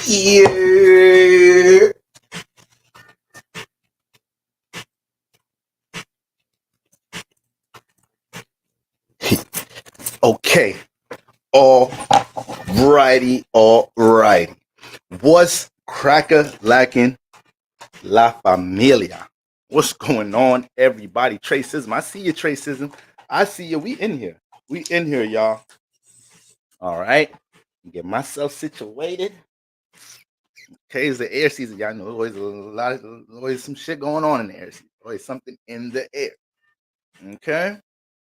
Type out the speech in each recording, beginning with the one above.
Yeah. Okay. Alrighty. What's cracker lacking La Familia? What's going on, everybody? Tracism. I see you, Tracism. I see you. We in here. We in here, y'all. All right. Get myself situated. Okay, it's the air season. Y'all know always some shit going on in the air season. Always something in the air. Okay.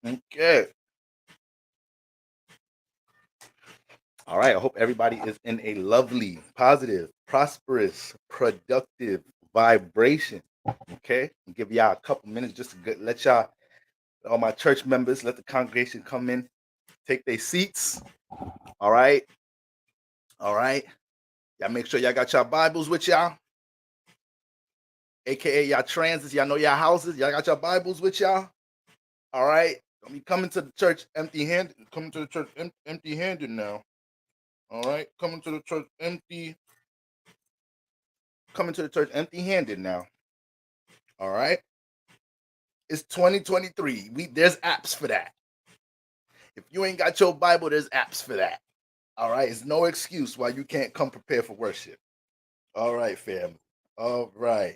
Okay. All right. I hope everybody is in a lovely, positive, prosperous, productive vibration. Okay. I'll give y'all a couple minutes just to let y'all, all my church members, let the congregation come in, take their seats. All right. All right. Y'all make sure y'all got y'all Bibles with y'all. AKA y'all transits. Y'all know y'all houses. Y'all got y'all Bibles with y'all. All right. Don't be coming to the church empty-handed. Coming to the church empty-handed now. All right. Coming to the church empty-handed now. All right. It's 2023. There's apps for that. If you ain't got your Bible, there's apps for that. All right. It's no excuse why you can't come prepared for worship. All right, fam. All right.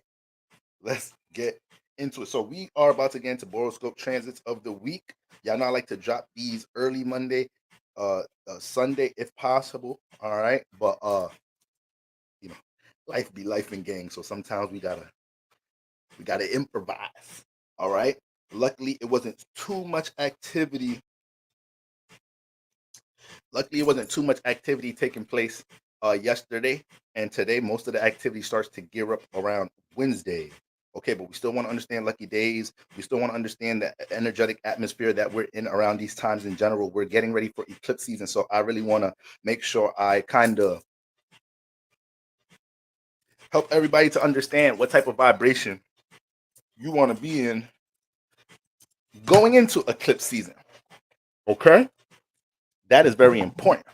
Let's get into it. So we are about to get into Boroscope transits of the week. Y'all know I like to drop these early Monday, Sunday if possible. All right. But you know, life be life and gang. So sometimes we gotta improvise. All right. Luckily, it wasn't too much activity. Taking place yesterday and today. Most of the activity starts to gear up around Wednesday. Okay, but we still want to understand lucky days. We still want to understand the energetic atmosphere that we're in around these times in general. We're getting ready for eclipse season. So I really want to make sure I kind of help everybody to understand what type of vibration you want to be in going into eclipse season. Okay? That is very important.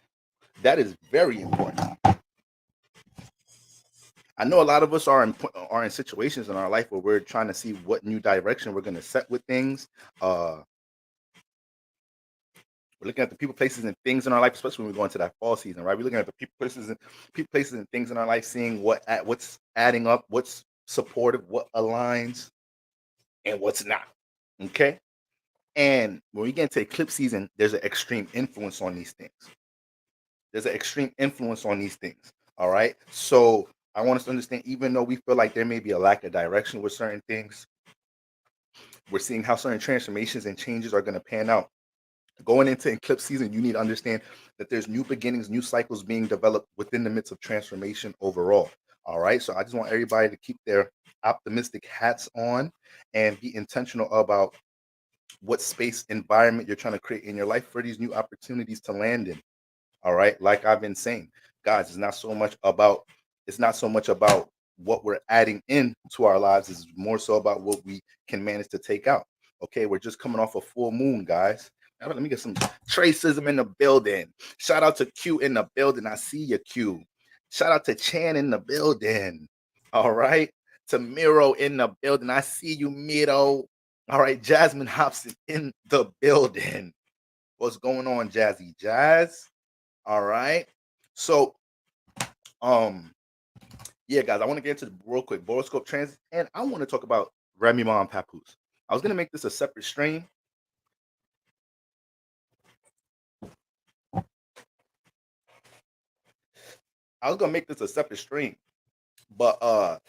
I know a lot of us are in situations in our life where we're trying to see what new direction we're going to set with things. We're looking at the people, places, and things in our life, especially when we go into that fall season, right? We're looking at the people, places, and things in our life, seeing what's adding up, what's supportive, what aligns, and what's not. Okay. And when we get into eclipse season, there's an extreme influence on these things. All right. So I want us to understand, even though we feel like there may be a lack of direction with certain things, we're seeing how certain transformations and changes are going to pan out. Going into eclipse season, you need to understand that there's new beginnings, new cycles being developed within the midst of transformation overall. All right. So I just want everybody to keep their optimistic hats on and be intentional about what space environment you're trying to create in your life for these new opportunities to land in. All right. Like I've been saying, guys, it's not so much about what we're adding in to our lives. It's more so about what we can manage to take out. Okay. We're just coming off a full moon, guys. Now, let me get some Tracism in the building. Shout out to Q in the building. I see you, Q. Shout out to Chan in the building. All right. To Miro in the building. I see you, Miro. All right. Jasmine Hobson in the building. What's going on, Jazzy Jazz? All right. So, yeah, guys, I want to get into the real quick Boroscope transit, and I want to talk about Remy Ma and Papoose. I was gonna make this a separate stream. But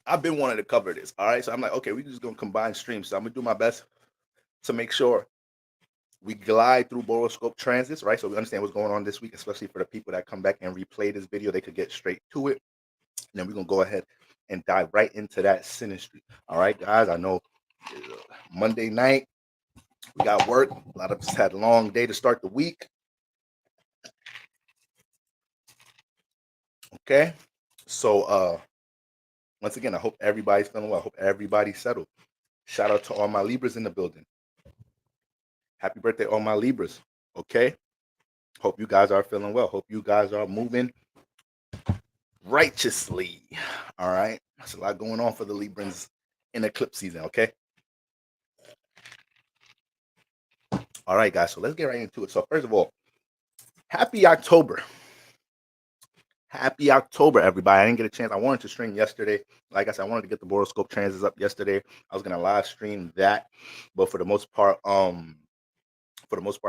I've been wanting to cover this. All right. So I'm like, okay, we're just gonna combine streams. So I'm gonna do my best to make sure we glide through Boroscope transits, right? So we understand what's going on this week, especially for the people that come back and replay this video, they could get straight to it. And then we're gonna go ahead and dive right into that synastry. All right, guys. I know Monday night we got work. A lot of us had a long day to start the week. Okay. So once again, I hope everybody's feeling well. I hope everybody's settled. Shout out to all my Libras in the building. Happy birthday, all my Libras. Okay. Hope you guys are feeling well. Hope you guys are moving righteously. All right. That's a lot going on for the Librans in eclipse season. Okay. All right, guys. So let's get right into it. So, first of all, happy October. Happy October, everybody. I didn't get a chance. I wanted to stream yesterday. Like I said, I wanted to get the Boroscope transits up yesterday. I was gonna live stream that, but for the most part,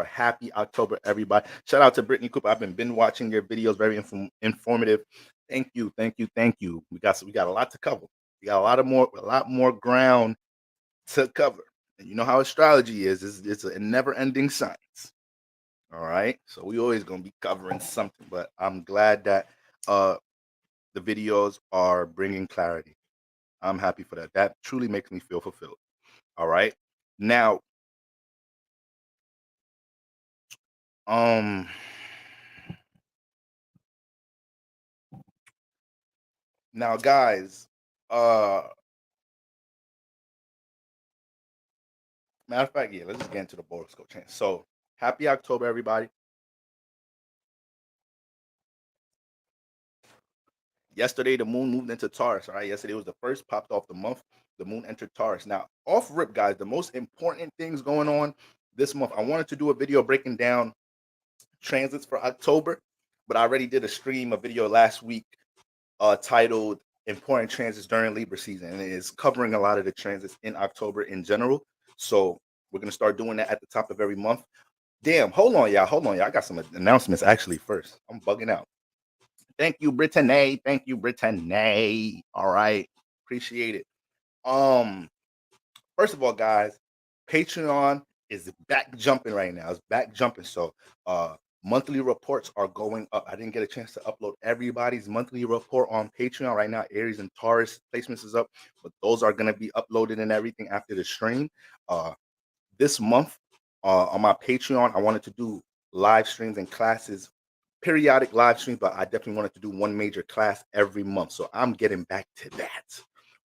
happy October, everybody. Shout out to Brittany Cooper. I've been watching your videos, very informative. Thank you, thank you, thank you. We got a lot to cover. We got a lot more ground to cover. And you know how astrology is. It's a never-ending science. All right. So we always gonna be covering something, but I'm glad that uh the videos are bringing clarity. I'm happy for that. That truly makes me feel fulfilled. All right. Now, um, now, guys, uh, matter of fact, yeah, let's just get into the Boroscope chance. So, happy October, everybody. Yesterday, the moon moved into Taurus. All right. Yesterday was the first popped off the month. The moon entered Taurus. Now, off rip, guys, the most important things going on this month. I wanted to do a video breaking down transits for October, but I already did a video last week titled Important Transits During Libra Season. And it is covering a lot of the transits in October in general. So we're going to start doing that at the top of every month. Damn, hold on, y'all. Hold on, y'all. I got some announcements actually first. I'm bugging out. Thank you, Brittany. Thank you, Brittany. All right. Appreciate it. Um, First of all, guys, Patreon is back jumping right now. It's back jumping. So monthly reports are going up. I didn't get a chance to upload everybody's monthly report on Patreon right now. Aries and Taurus placements is up, but those are going to be uploaded and everything after the stream. Uh, this month on my Patreon, I wanted to do live streams and classes, periodic live streams, but I definitely wanted to do one major class every month. So I'm getting back to that.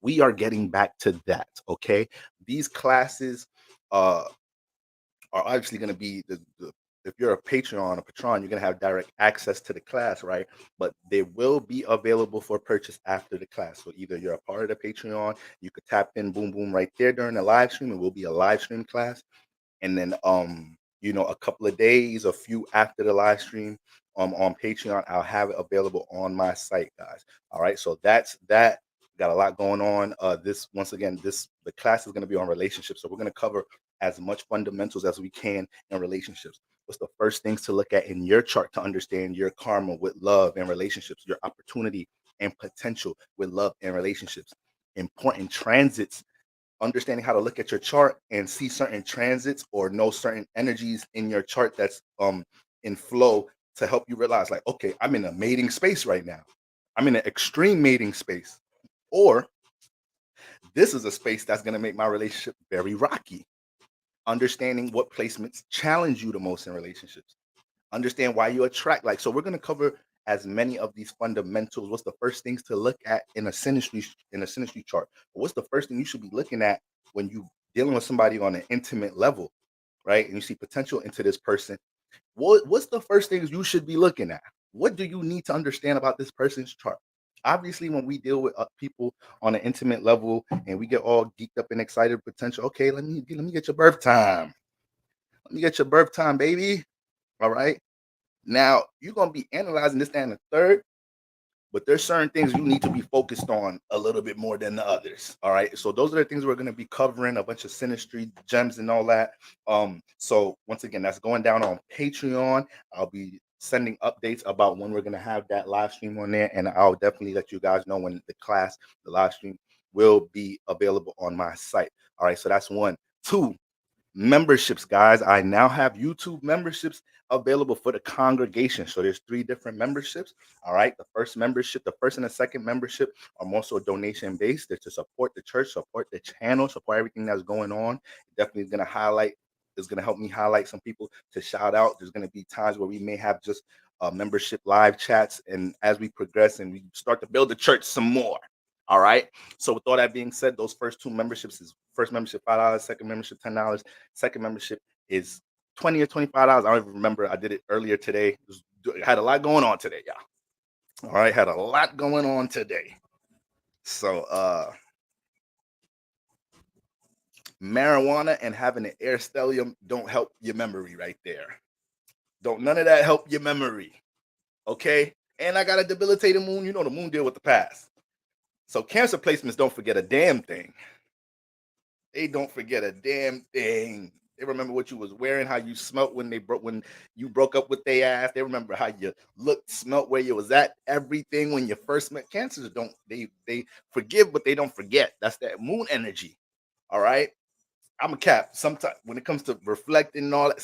We are getting back to that. Okay. These classes uh, are obviously going to be if you're a Patreon, a patron, you're going to have direct access to the class, right? But they will be available for purchase after the class. So either you're a part of the Patreon, you could tap in, boom, boom, right there during the live stream. It will be a live stream class, and then a couple of days, a few after the live stream on Patreon, I'll have it available on my site, guys. All right, so that's that. Got a lot going on. This once again, the class is going to be on relationships, so we're going to cover as much fundamentals as we can in relationships. What's the first things to look at in your chart to understand your karma with love and relationships, your opportunity and potential with love and relationships, important transits, understanding how to look at your chart and see certain transits or know certain energies in your chart that's in flow to help you realize, like, okay, I'm in a mating space right now. I'm in an extreme mating space. Or this is a space that's going to make my relationship very rocky. Understanding what placements challenge you the most in relationships. Understand why you attract, like, so we're going to cover as many of these fundamentals. What's the first things to look at in a synastry chart? What's the first thing you should be looking at when you dealing with somebody on an intimate level, right? And you see potential into this person. What's the first things you should be looking at? What do you need to understand about this person's chart? Obviously, when we deal with people on an intimate level and we get all geeked up and excited potential, okay, let me get your birth time. Let me get your birth time, baby. All right. Now, you're going to be analyzing this and the third, but there's certain things you need to be focused on a little bit more than the others. All right. So those are the things we're going to be covering, a bunch of synastry gems and all that. So once again, that's going down on Patreon. I'll be sending updates about when we're going to have that live stream on there, and I'll definitely let you guys know when the live stream will be available on my site. All right. So that's one. Two, memberships, guys. I now have YouTube memberships available for the congregation. So there's 3 different memberships. All right. The first membership, the first and the second membership are more so donation based. They're to support the church, support the channel, support everything that's going on. Definitely is going to help me highlight some people to shout out. There's going to be times where we may have just membership live chats. And as we progress and we start to build the church some more. All right. So with all that being said, those first 2 memberships is first membership $5, second membership $10. Second membership is $20 or $25. I don't even remember. I did it earlier today. I had a lot going on today, y'all. All right, had a lot going on today. So marijuana and having an air stellium don't help your memory right there. Don't none of that help your memory. Okay? And I got a debilitating moon. You know the moon deal with the past. So cancer placements don't forget a damn thing. They don't forget a damn thing. They remember what you was wearing, how you smelt when you broke up with their ass. They remember how you looked, smelt, where you was at, everything when you first met. Cancers don't they forgive, but they don't forget. That's that moon energy. All right. I'm a cap. Sometimes when it comes to reflecting and all that,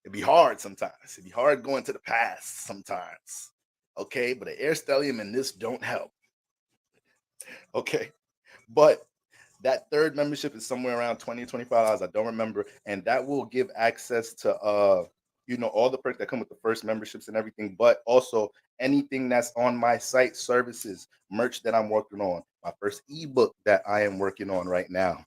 it'd be hard sometimes. It'd be hard going to the past sometimes. Okay, but the air stellium and this don't help. Okay. But that third membership is somewhere around 20 $25. I don't remember. And that will give access to all the perks that come with the first memberships and everything, but also anything that's on my site, services, merch that I'm working on, my first ebook that I am working on right now.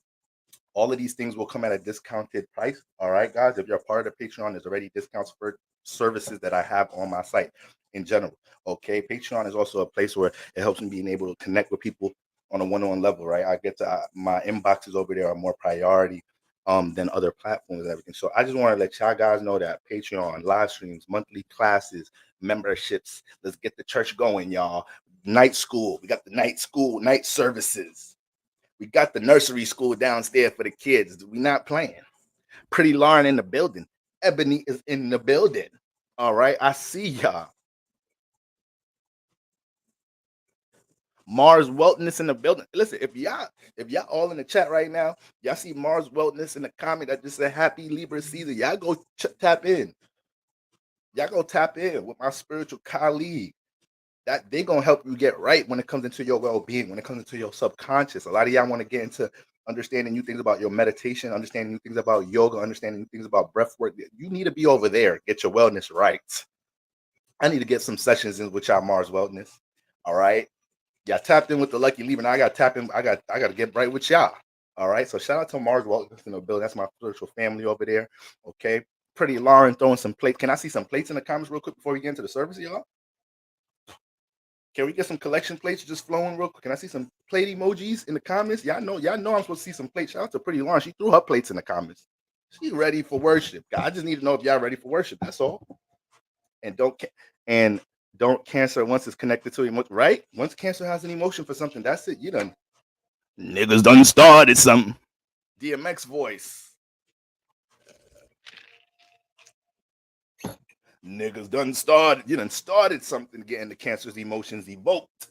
All of these things will come at a discounted price. All right, guys. If you're a part of the Patreon, there's already discounts for services that I have on my site in general. Okay. Patreon is also a place where it helps me being able to connect with people on a one-on-one level, right? I get to my inboxes over there are more priority than other platforms and everything. So I just want to let y'all guys know that Patreon, live streams, monthly classes, memberships. Let's get the church going, y'all. Night school. We got the night school, night services. We got the nursery school downstairs for the kids. We not playing. Pretty Lauren in the building. Ebony is in the building. All right, I see y'all. Mars Wellness in the building. Listen, if y'all all in the chat right now, y'all see Mars Wellness in the comment that just said Happy Libra season. Y'all go tap in. Y'all go tap in with my spiritual colleague. That they gonna help you get right when it comes into your well-being, when it comes into your subconscious. A lot of y'all want to get into understanding new things about your meditation, understanding new things about yoga, understanding new things about breath work. You need to be over there, get your wellness right. I need to get some sessions in with y'all Mars Wellness. All right. Y'all tapped in with the Lucky Lever. Now I got tap in. I got to get right with y'all. All right. So shout out to Mars Wellness in the building. That's my spiritual family over there. Okay. Pretty Lauren throwing some plates. Can I see some plates in the comments real quick before we get into the service, y'all? Can we get some collection plates just flowing real quick? Can I see some plate emojis in the comments? Y'all know I'm supposed to see some plates. Shout out to Pretty Lauren. She threw her plates in the comments. She's ready for worship. I just need to know if y'all ready for worship. That's all. And don't cancer once it's connected to emotion, right? Once cancer has an emotion for something, that's it. You done niggas done started something. DMX voice. Niggas done started. You done started something getting the cancer's emotions evoked.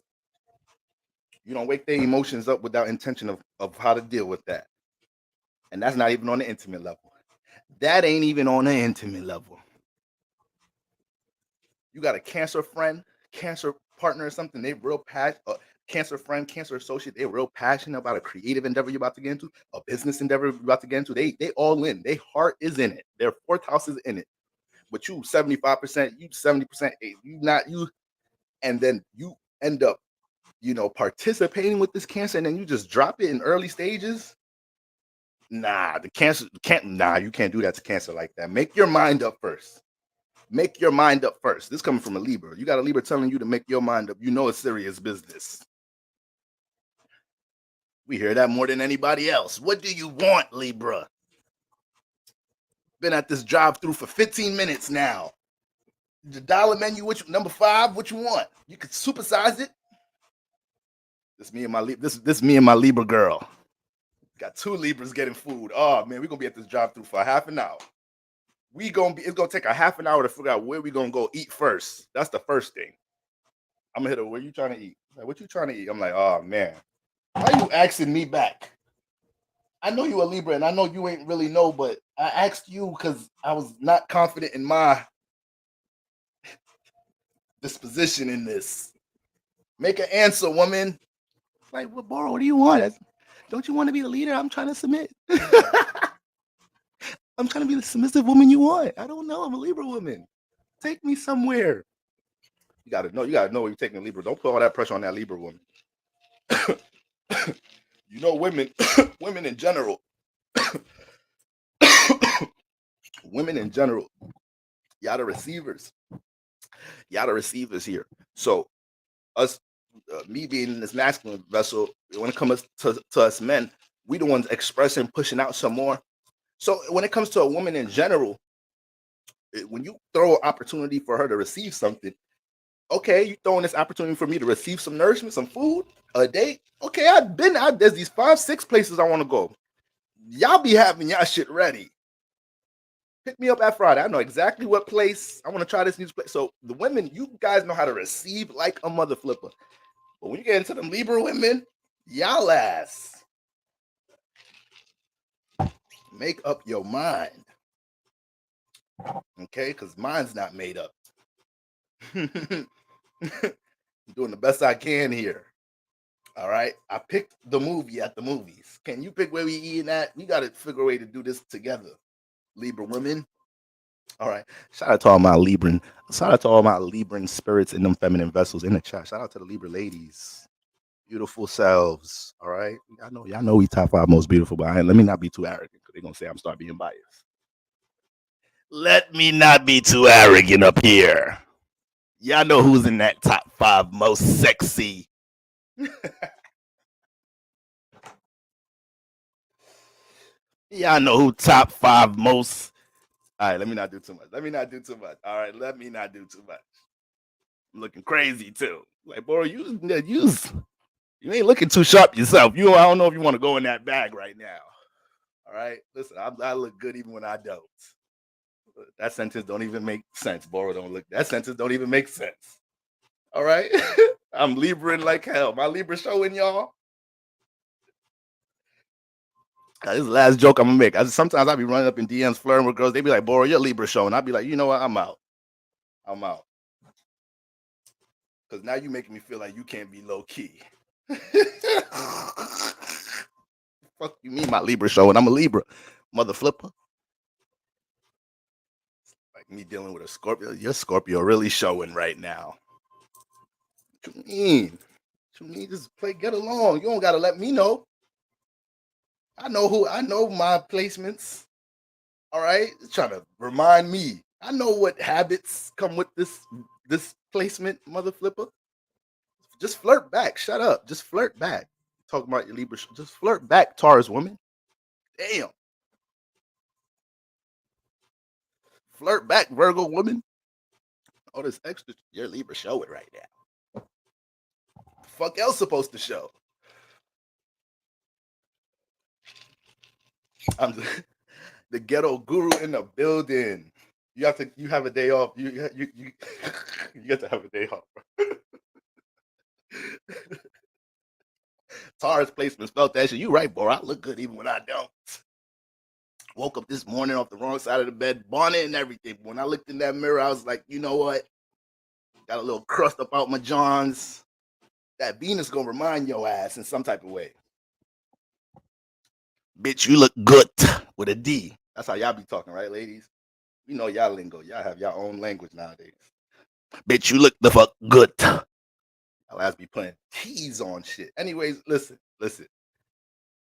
You don't wake their emotions up without intention of how to deal with that. And that's not even on the intimate level. That ain't even on the intimate level. You got a cancer friend, cancer partner or something, they real passionate, cancer friend, cancer associate, they real passionate about a creative endeavor you're about to get into, a business endeavor you're about to get into. They all in. Their heart is in it. Their fourth house is in it. But you 75%, you 70%, you not you, and then you end up, participating with this cancer, and then you just drop it in early stages. Nah, the cancer can't. Nah, you can't do that to cancer like that. Make your mind up first. Make your mind up first. This coming from a Libra. You got a Libra telling you to make your mind up. You know it's serious business. We hear that more than anybody else. What do you want, Libra? Been at this drive-through for 15 minutes now. The dollar menu, which number 5? What you want? You could supersize it. This me and my this me and my Libra girl. Got 2 Libras getting food. Oh man, we're gonna be at this drive-through for a half an hour. It's gonna take a half an hour to figure out where we gonna go eat first. That's the first thing. I'm gonna hit her. Where you trying to eat? Like, what you trying to eat? I'm like, oh man, why you asking me back? I know you a Libra, and I know you ain't really know, but I asked you because I was not confident in my disposition in this. Make an answer, woman. Like, well, Boro, what do you want? Don't you want to be the leader? I'm trying to submit. I'm trying to be the submissive woman you want. I don't know. I'm a Libra woman. Take me somewhere. You gotta know where you're taking a Libra. Don't put all that pressure on that Libra woman. Women, women in general, women in general, y'all the receivers. Y'all the receivers here. So Us, me being in this masculine vessel, when it comes to us men, we the ones expressing, pushing out some more. So when it comes to a woman in general, when you throw an opportunity for her to receive something, okay, you throwing this opportunity for me to receive some nourishment, some food, a date. Okay, I've been out. There's these 5, 6 places I want to go. Y'all be having y'all shit ready. Pick me up at Friday. I know exactly what place I want to try this new place. So the women, you guys know how to receive like a mother flipper. But when you get into them Libra women, y'all ass make up your mind. Okay, because mine's not made up. I'm doing the best I can here. All right. I picked the movie at the movies. Can you pick where we eating at? We gotta figure a way to do this together. Libra women. All right. Shout out to all my Libran. Shout out to all my Libran spirits in them feminine vessels in the chat. Shout out to the Libra ladies. Beautiful selves. All right. Y'all know we top 5 most beautiful, but let me not be too arrogant because they're gonna say I'm start being biased. Let me not be too arrogant up here. Y'all know who's in that top 5 most sexy. Y'all know who top 5 most. All right, let me not do too much. All right, let me not do too much. I'm looking crazy too. Like, bro, you ain't looking too sharp yourself. I don't know if you want to go in that bag right now. All right, listen, I look good even when I don't. That sentence don't even make sense. Boro don't look. That sentence don't even make sense. All right, I'm Libran like hell. My Libra showing y'all. This is the last joke I'm gonna make. Sometimes I be running up in DMs flirting with girls. They be like, "Boro, you're Libra showing." I'll be like, you know what? I'm out. Because now you making me feel like you can't be low key. Fuck you mean my Libra showing? I'm a Libra, mother flipper. Like me dealing with a Scorpio. Your Scorpio really showing right now. What you mean? Just get along. You don't gotta let me know. I know my placements. All right, trying to remind me. I know what habits come with this placement, mother flipper. Just flirt back. Shut up. Just flirt back. Talking about your Libra. Just flirt back, Taurus woman. Damn. Flirt back, Virgo woman. All this extra. Your Libra show it right now. Fuck else supposed to show? I'm the ghetto guru in the building. You have a day off. You get to have a day off. Taurus placements felt that shit. You right, bro. I look good even when I don't. Woke up this morning off the wrong side of the bed, bonnet and everything. When I looked in that mirror, I was like, you know what? Got a little crust up out my johns. That Venus gonna remind your ass in some type of way. Bitch, you look good with a D. That's how y'all be talking, right, ladies? You know y'all lingo. Y'all have your own language nowadays. Bitch, you look the fuck good. I'll ask be putting T's on shit. Anyways, listen.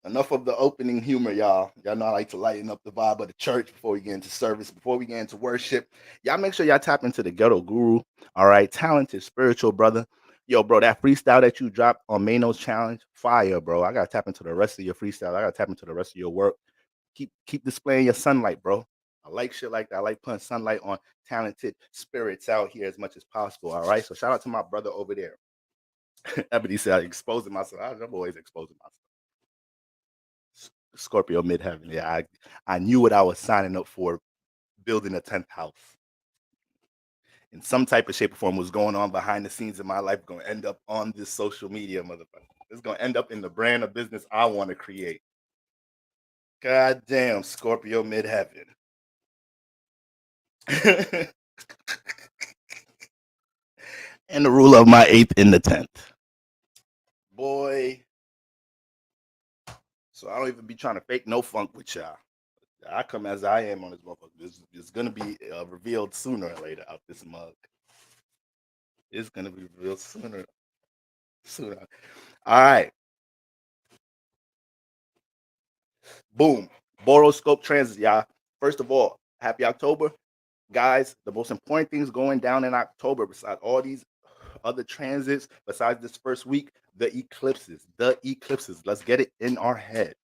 Enough of the opening humor, y'all. Y'all know I like to lighten up the vibe of the church before we get into service, before we get into worship. Y'all make sure y'all tap into the ghetto guru. All right, talented spiritual brother. Yo, bro, that freestyle that you dropped on Mano's challenge, fire, bro. I gotta tap into the rest of your freestyle. I gotta tap into the rest of your work. Keep displaying your sunlight, bro. I like shit like that. I like putting sunlight on talented spirits out here as much as possible. All right. So shout out to my brother over there. Ebony said exposing myself. I'm always exposing myself. Scorpio midheaven. Yeah, I knew what I was signing up for, building a 10th house. In some type of shape or form was going on behind the scenes in my life, going to end up on this social media, motherfucker. It's going to end up in the brand of business I want to create. God damn, Scorpio midheaven. And the rule of my 8th in the 10th. Boy. So I don't even be trying to fake no funk with y'all. I come as I am on this motherfucker. It's gonna be revealed sooner or later out this mug. It's gonna be revealed sooner. All right. Boom. Boroscope transit, y'all. First of all, happy October. Guys, the most important things going down in October, besides all these other transits besides this first week. The eclipses. Let's get it in our head.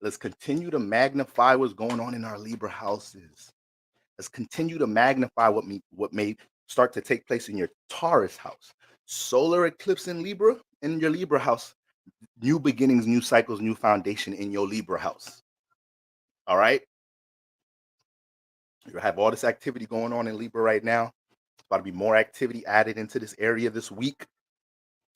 Let's continue to magnify what's going on in our Libra houses. Let's continue to magnify what may start to take place in your Taurus house. Solar eclipse in Libra, in your Libra house. New beginnings, new cycles, new foundation in your Libra house. All right? You have all this activity going on in Libra right now. It's about to be more activity added into this area this week.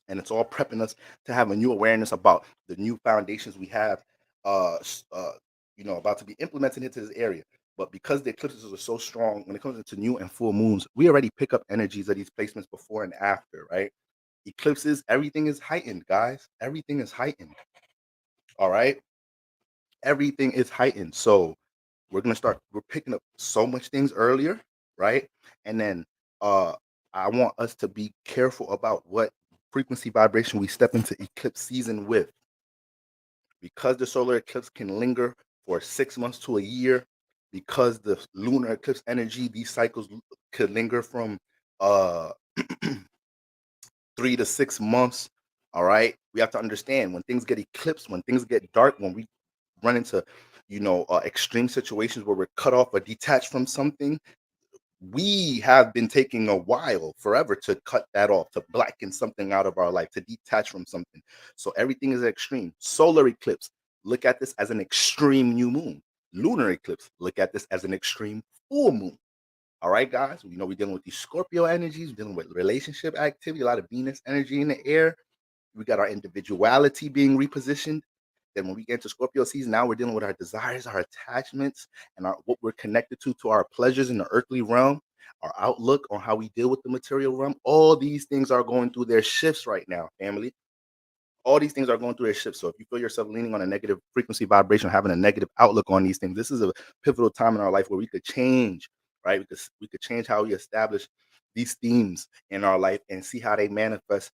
And it's all prepping us to have a new awareness about the new foundations we have, about to be implemented into this area. But because the eclipses are so strong, when it comes into new and full moons, we already pick up energies of these placements before and after, right? Eclipses, everything is heightened, guys. Everything is heightened. All right? Everything is heightened. So we're picking up so much things earlier, right? And then I want us to be careful about what frequency vibration we step into eclipse season with, because the solar eclipse can linger for 6 months to a year, because the lunar eclipse energy, these cycles could linger from uh 3 to 6 months. All right, we have to understand when things get eclipsed, when things get dark, when we run into extreme situations where we're cut off or detached from something, we have been taking a while, forever, to cut that off, to blacken something out of our life, to detach from something. So everything is extreme. Solar eclipse, look at this as an extreme new moon. Lunar eclipse, look at this as an extreme full moon. All right, guys, we're dealing with these Scorpio energies, we're dealing with relationship activity, a lot of Venus energy in the air. We got our individuality being repositioned. Then when we get into Scorpio season, now we're dealing with our desires, our attachments, and what we're connected to our pleasures in the earthly realm, our outlook on how we deal with the material realm. All these things are going through their shifts right now, family. All these things are going through their shifts. So if you feel yourself leaning on a negative frequency vibration, having a negative outlook on these things, this is a pivotal time in our life where we could change, right? Because we could change how we establish these themes in our life and see how they manifest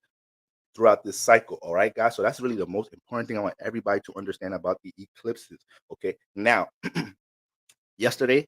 throughout this cycle. All right, guys. So that's really the most important thing I want everybody to understand about the eclipses. Okay. Now, yesterday,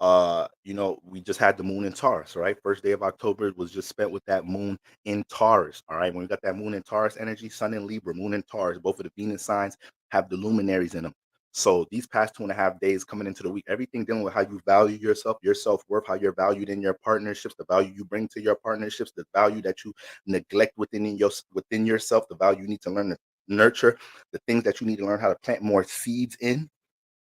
we just had the moon in Taurus, right? First day of October was just spent with that moon in Taurus. All right. When we got that moon in Taurus energy, Sun in Libra, moon in Taurus, both of the Venus signs have the luminaries in them. So these past 2.5 days coming into the week, everything dealing with how you value yourself, your self-worth, how you're valued in your partnerships, the value you bring to your partnerships, the value that you neglect within yourself, the value you need to learn to nurture, the things that you need to learn how to plant more seeds in,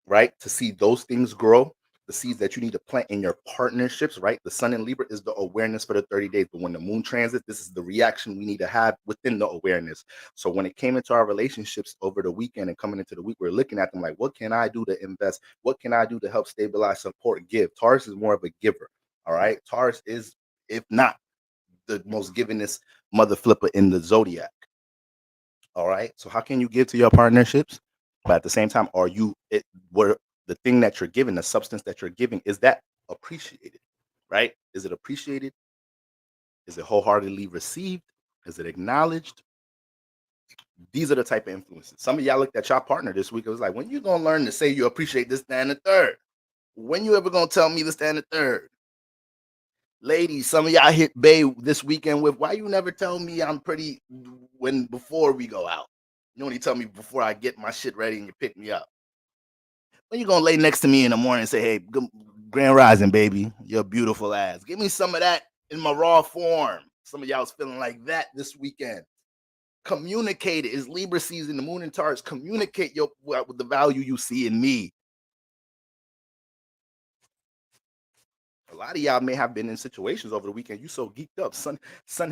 right? To see those things grow, the seeds that you need to plant in your partnerships, right? The Sun in Libra is the awareness for the 30 days. But when the moon transits, this is the reaction we need to have within the awareness. So when it came into our relationships over the weekend and coming into the week, we're looking at them like, what can I do to invest? What can I do to help stabilize, support, give? Taurus is more of a giver. All right. Taurus is, if not the most givingest mother flipper in the zodiac. All right. So how can you give to your partnerships? But at the same time, are you it where the thing that you're giving, the substance that you're giving, is that appreciated? Right? Is it appreciated? Is it wholeheartedly received? Is it acknowledged? These are the type of influences. Some of y'all looked at your partner this week. It was like, when you gonna learn to say you appreciate this, that, and the third? When you ever gonna tell me this, that, and the third? Ladies, some of y'all hit Bay this weekend with, why you never tell me I'm pretty before we go out? You only tell me before I get my shit ready and you pick me up. When you gonna lay next to me in the morning and say, hey, good, grand rising, baby, you're beautiful ass. Give me some of that in my raw form. Some of y'all was feeling like that this weekend. Communicate it. It's Libra season, the moon in Taurus. Communicate with the value you see in me. A lot of y'all may have been in situations over the weekend. You so geeked up, sun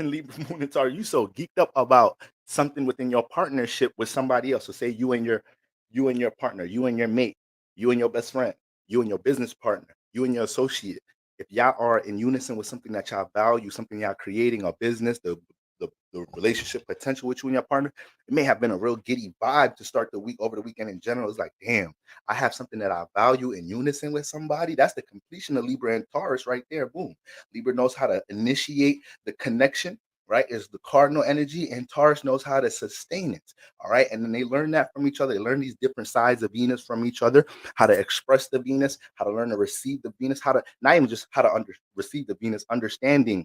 in Libra, moon in Taurus. You so geeked up about something within your partnership with somebody else. So say you and your partner, you and your mate, you and your best friend, you and your business partner, you and your associate. If y'all are in unison with something that y'all value, something y'all creating, a business, the relationship potential with you and your partner, it may have been a real giddy vibe to start the week. Over the weekend in general, it's like, damn, I have something that I value in unison with somebody. That's the completion of Libra and Taurus right there. Boom. Libra knows how to initiate the connection, right? Is the cardinal energy, and Taurus knows how to sustain it. All right. And then they learn that from each other. They learn these different sides of Venus from each other, how to express the Venus, how to learn to receive the Venus, how to not even just how to receive the Venus, understanding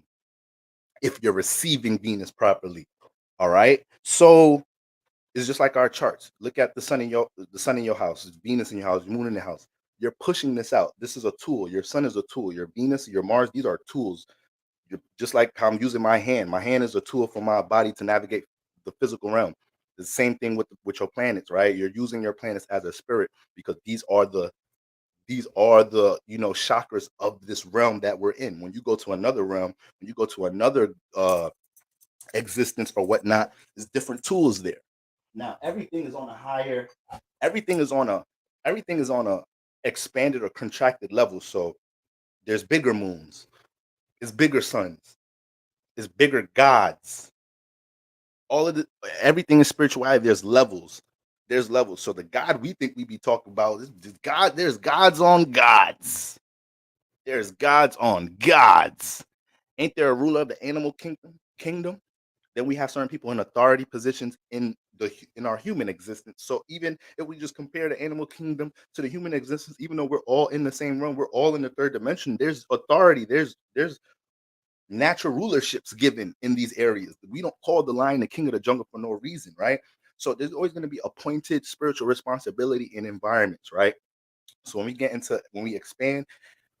if you're receiving Venus properly. All right. So it's just like our charts. Look at the sun in your house, Venus in your house, moon in the house. You're pushing this out. This is a tool. Your sun is a tool. Your Venus, your Mars, these are tools. You're just like how I'm using my hand. My hand is a tool for my body to navigate the physical realm. The same thing with your planets, right? You're using your planets as a spirit because these are the chakras of this realm that we're in. When you go to another realm, when you go to another existence or whatnot, there's different tools there. Now everything is on a higher, everything is on a everything is on a expanded or contracted level. So there's bigger moons, there's bigger suns, there's bigger gods. All of the Everything is spirituality. There's levels. There's levels. So the God we think we be talking about is God. There's gods on gods. There's gods on gods. Ain't there a ruler of the animal kingdom? Then we have certain people in authority positions in our human existence. So even if we just compare the animal kingdom to the human existence, even though we're all in the same room, we're all in the third dimension. There's authority. There's natural rulerships given in these areas. We don't call the lion the king of the jungle for no reason, right? So there's always going to be appointed spiritual responsibility in environments, right? So when we expand,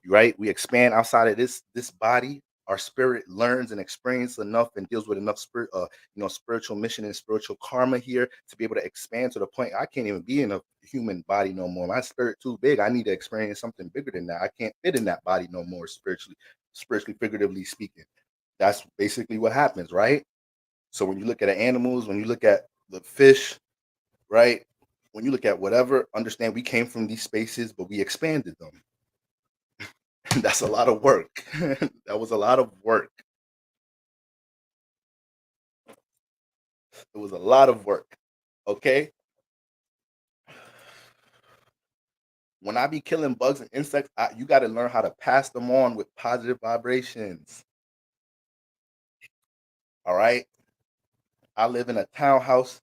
right, we expand outside of this body. Our spirit learns and experiences enough and deals with enough spiritual mission and spiritual karma here to be able to expand to the point I can't even be in a human body no more. My spirit too big. I need to experience something bigger than that. I can't fit in that body no more spiritually, figuratively speaking. That's basically what happens, right? So when you look at the animals, when you look at the fish, right? When you look at whatever, understand we came from these spaces, but we expanded them. That's a lot of work. That was a lot of work. It was a lot of work. Okay. When I be killing bugs and insects, you got to learn how to pass them on with positive vibrations. All right. I live in a townhouse.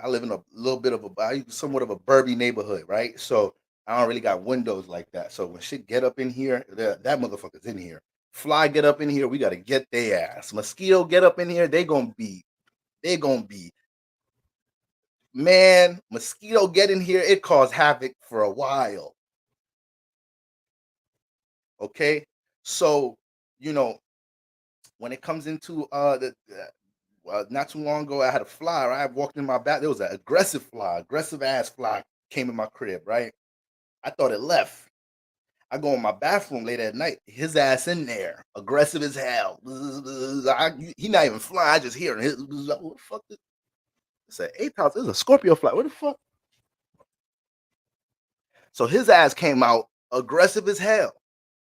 I live in a little bit of somewhat of a burby neighborhood, right? So I don't really got windows like that. So when shit get up in here, that motherfucker's in here. Fly get up in here, we gotta get their ass. Mosquito get up in here, they gonna be man. Mosquito get in here, it caused havoc for a while. Okay, so you know when it comes into not too long ago, I had a fly. Right? I walked in my back. There was an aggressive ass fly came in my crib. Right, I thought it left. I go in my bathroom late at night. His ass in there, aggressive as hell. He not even flying. I just hear him. What the fuck? It's an eighth house. It's a Scorpio fly. What the fuck? So his ass came out aggressive as hell.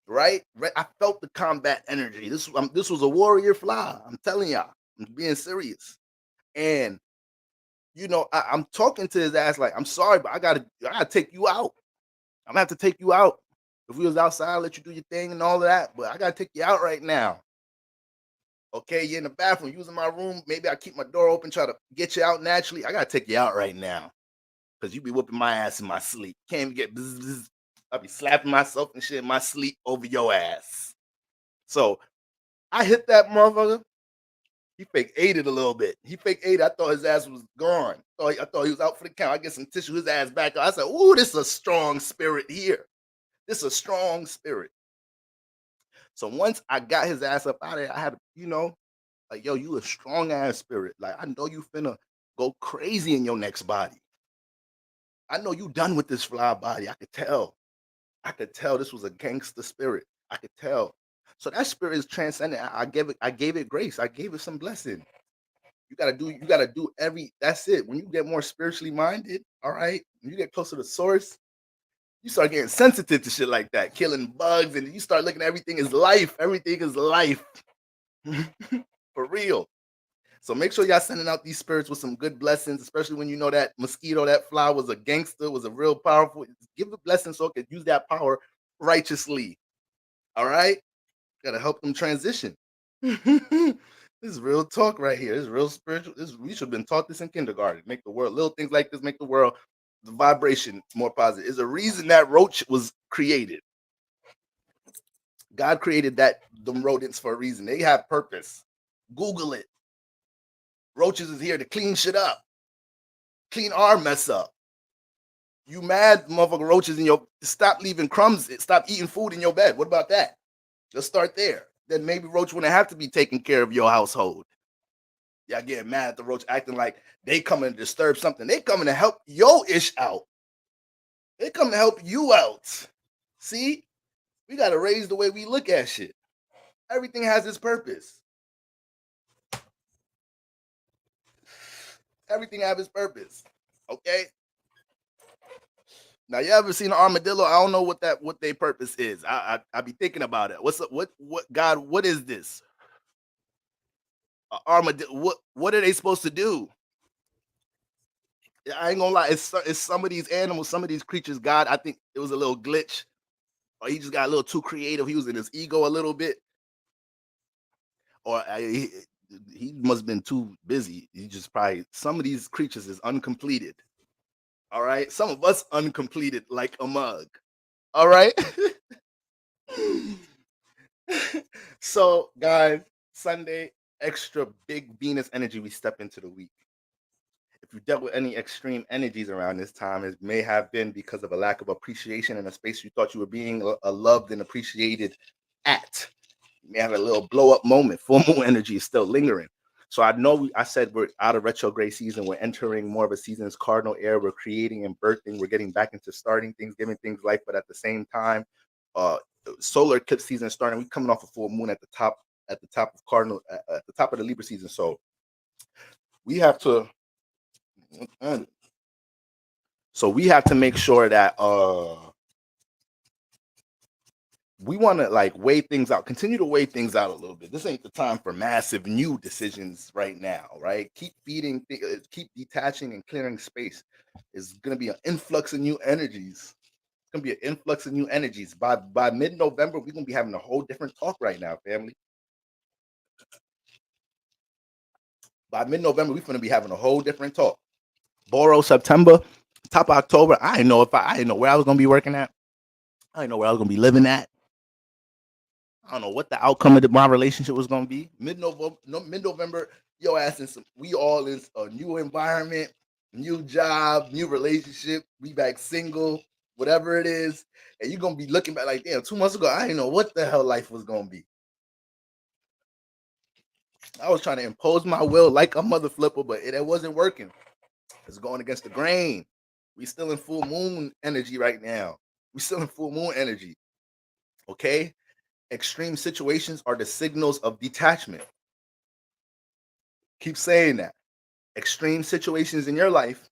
Right? I felt the combat energy. This was a warrior fly. I'm telling y'all. I'm being serious. And I'm talking to his ass like, I'm sorry, but I gotta take you out. I'm gonna have to take you out. If we was outside, I'll let you do your thing and all of that, but I gotta take you out right now. Okay, you're in the bathroom, using my room. Maybe I keep my door open, try to get you out naturally. I gotta take you out right now. Cause you be whooping my ass in my sleep. Can't even get bzz, bzz. I'll be slapping myself and shit in my sleep over your ass. So I hit that motherfucker. He fake ate it a little bit. He fake ate it. I thought his ass was gone. I thought he was out for the count. I get some tissue, his ass back. I said, ooh, this is a strong spirit here. This is a strong spirit. So once I got his ass up out of there, I had to, like, yo, you a strong ass spirit. Like, I know you finna go crazy in your next body. I know you done with this fly body. I could tell. I could tell this was a gangster spirit. I could tell. So that spirit is transcendent. I gave it grace. I gave it some blessing. You gotta do that's it. When you get more spiritually minded, all right, when you get closer to source, you start getting sensitive to shit like that, killing bugs, and you start looking at everything as life. Everything is life. For real. So make sure y'all sending out these spirits with some good blessings, especially when you know that mosquito, that fly was a gangster, was a real powerful. Give a blessing so it could use that power righteously. All right? Gotta help them transition. This is real talk right here. This is real spiritual. We should have been taught this in kindergarten. Make the world, little things like this make the world, the vibration more positive. There's a reason that roach was created. God created them rodents for a reason. They have purpose. Google it. Roaches is here to clean shit up. Clean our mess up. You mad, motherfucker, roaches in your, stop leaving crumbs, stop eating food in your bed. What about that? Let's start there. Then maybe roach wouldn't have to be taking care of your household. Y'all getting mad at the roach acting like they coming to disturb something. They coming to help your ish out. They come to help you out. See? We got to raise the way we look at shit. Everything has its purpose. Everything has its purpose. Okay? Now, you ever seen an armadillo? I don't know what their purpose is. I be thinking about it. What's up? What God? What is this? Armadillo? What are they supposed to do? I ain't gonna lie. It's some of these animals, some of these creatures. God, I think it was a little glitch, or he just got a little too creative. He was in his ego a little bit, or he must have been too busy. He just probably, some of these creatures is uncompleted. All right, some of us uncompleted like a mug. All right. So, guys, Sunday, extra big Venus energy. We step into the week. If you dealt with any extreme energies around this time, it may have been because of a lack of appreciation in a space you thought you were being loved and appreciated at. You may have a little blow up moment. Full moon energy is still lingering. So I know I said we're out of retrograde season. We're entering more of a season's cardinal era. We're creating and birthing. We're getting back into starting things, giving things life. But at the same time, solar eclipse season is starting. We're coming off a full moon at the top of cardinal, at the top of the Libra season. So we have to. So we have to make sure that we want to like weigh things out, continue to weigh things out a little bit. This ain't the time for massive new decisions right now, right? Keep feeding, keep detaching and clearing space. It's going to be an influx of new energies. It's going to be an influx of new energies. By mid-November, we're going to be having a whole different talk right now, family. By mid-November, we're going to be having a whole different talk. Boro September, top of October. I didn't know where I was going to be working at. I didn't know where I was going to be living at. I don't know what the outcome of my relationship was going to be. Mid-November, your ass in we all in a new environment, new job, new relationship. We back single, whatever it is. And you're going to be looking back like, damn, 2 months ago, I didn't know what the hell life was going to be. I was trying to impose my will like a mother flipper, but it wasn't working. It's going against the grain. We still in full moon energy right now. We still in full moon energy. Okay? Extreme situations are the signals of detachment. Keep saying that. Extreme situations in your life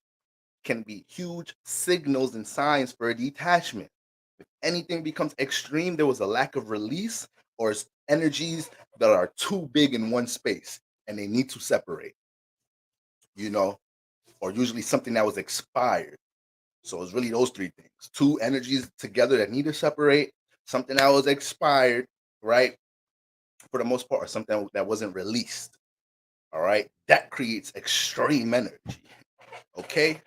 can be huge signals and signs for a detachment. If anything becomes extreme, there was a lack of release or energies that are too big in one space and they need to separate, or usually something that was expired. So it's really those three things. Two energies together that need to separate, something that was expired, right? For the most part, or something that wasn't released. All right. That creates extreme energy. Okay.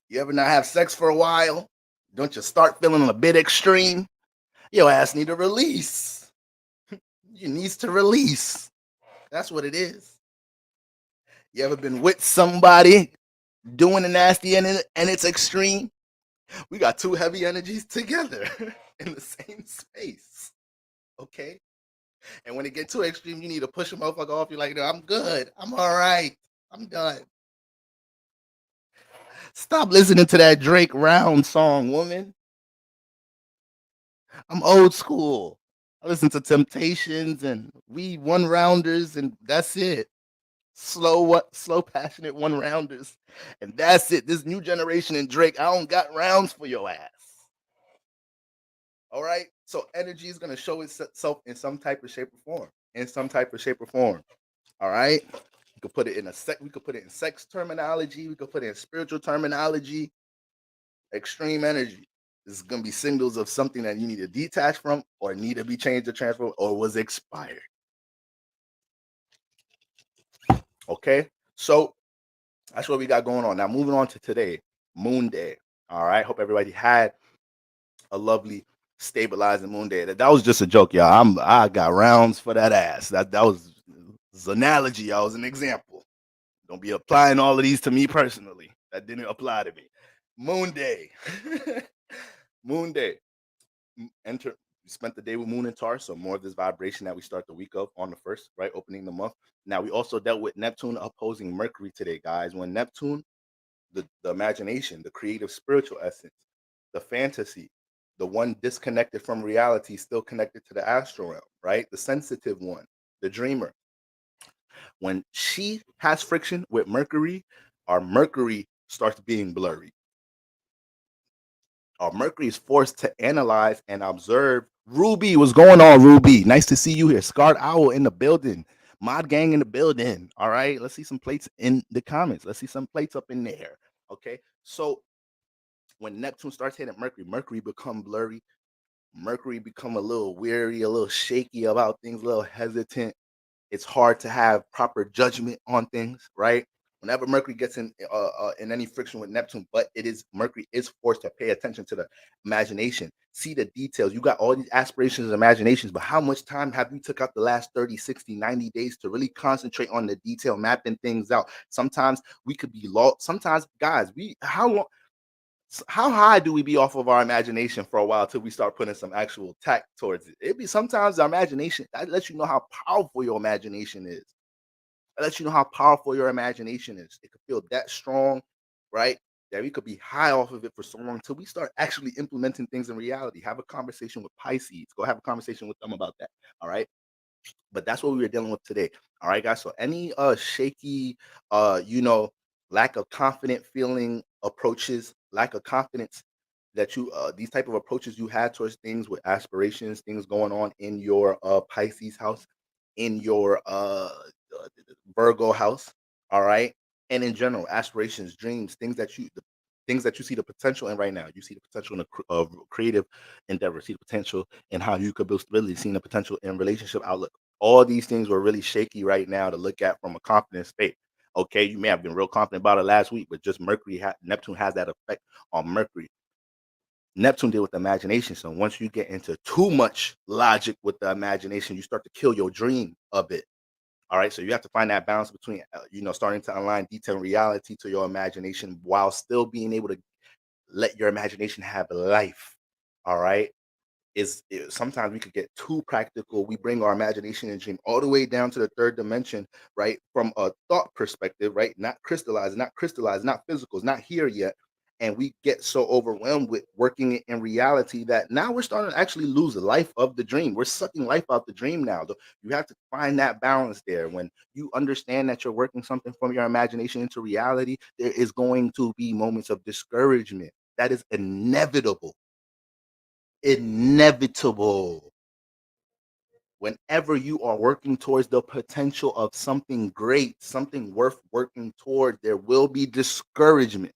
You ever not have sex for a while? Don't you start feeling a bit extreme? Your ass need to release. You needs to release. That's what it is. You ever been with somebody doing the nasty and it's extreme? We got two heavy energies together in the same space. Okay. And when it get too extreme, you need to push a motherfucker off. You're like, no, I'm good. I'm all right. I'm done. Stop listening to that Drake Round song, woman. I'm old school. I listen to Temptations and we one rounders, and that's it. Slow, passionate one rounders, and that's it. This new generation and Drake, I don't got rounds for your ass. All right. So energy is gonna show itself in some type of shape or form. All right. We could put it in we could put it in sex terminology. We could put it in spiritual terminology. Extreme energy. This is gonna be signals of something that you need to detach from, or need to be changed or transferred, or was expired. Okay. So that's what we got going on. Now moving on to today, Moon Day. All right. Hope everybody had a lovely stabilizing Moon Day. That was just a joke, y'all. I got rounds for that ass. That was It's an analogy, y'all. It's an example. Don't be applying all of these to me personally. That didn't apply to me. Moon day. Moon day. Enter. We spent the day with Moon and Tar, so more of this vibration that we start the week of on the first, right? Opening the month. Now we also dealt with Neptune opposing Mercury today, guys. When Neptune, the imagination, the creative spiritual essence, the fantasy, the one disconnected from reality, still connected to the astral realm, right? The sensitive one, the dreamer. When she has friction with Mercury, our Mercury starts being blurry. Our Mercury is forced to analyze and observe. Ruby, what's going on, Ruby? Nice to see you here. Scarred Owl in the building. Mod Gang in the building. All right. Let's see some plates in the comments. Let's see some plates up in there. Okay. So when Neptune starts hitting Mercury, Mercury become blurry. Mercury become a little weary, a little shaky about things, a little hesitant. It's hard to have proper judgment on things, right? Whenever Mercury gets in any friction with Neptune, but it is Mercury is forced to pay attention to the imagination, see the details. You got all these aspirations and imaginations, but how much time have you took out the last 30, 60, 90 days to really concentrate on the detail, mapping things out? Sometimes we could be lost. Sometimes, guys, how high do we be off of our imagination for a while till we start putting some actual tact towards it? It'd be sometimes our imagination that lets you know how powerful your imagination is. It lets you know how powerful your imagination is. It could feel that strong, right? That we could be high off of it for so long until we start actually implementing things in reality. Have a conversation with Pisces. Go have a conversation with them about that. All right. But that's what we were dealing with today. All right, guys. So any shaky, lack of confident feeling approaches, lack of confidence that you these type of approaches you had towards things with aspirations, things going on in your Pisces house, in your Virgo house, all right, and in general, aspirations, dreams, things that you see the potential in right now. You see the potential in of creative endeavor, see the potential in how you could build stability, seeing the potential in relationship outlook. All these things were really shaky right now to look at from a confident state. Okay, you may have been real confident about it last week, but just Neptune has that effect on Mercury. Neptune deal with the imagination. So once you get into too much logic with the imagination, you start to kill your dream of it. All right. So you have to find that balance between, starting to align detail and reality to your imagination while still being able to let your imagination have life. All right. Sometimes we could get too practical. We bring our imagination and dream all the way down to the third dimension, right? From a thought perspective, right? Not crystallized, not physical, it's not here yet. And we get so overwhelmed with working it in reality that now we're starting to actually lose the life of the dream. We're sucking life out the dream now. You have to find that balance there. When you understand that you're working something from your imagination into reality, there is going to be moments of discouragement. That is inevitable. Inevitable. Whenever you are working towards the potential of something great, something worth working toward, there will be discouragement.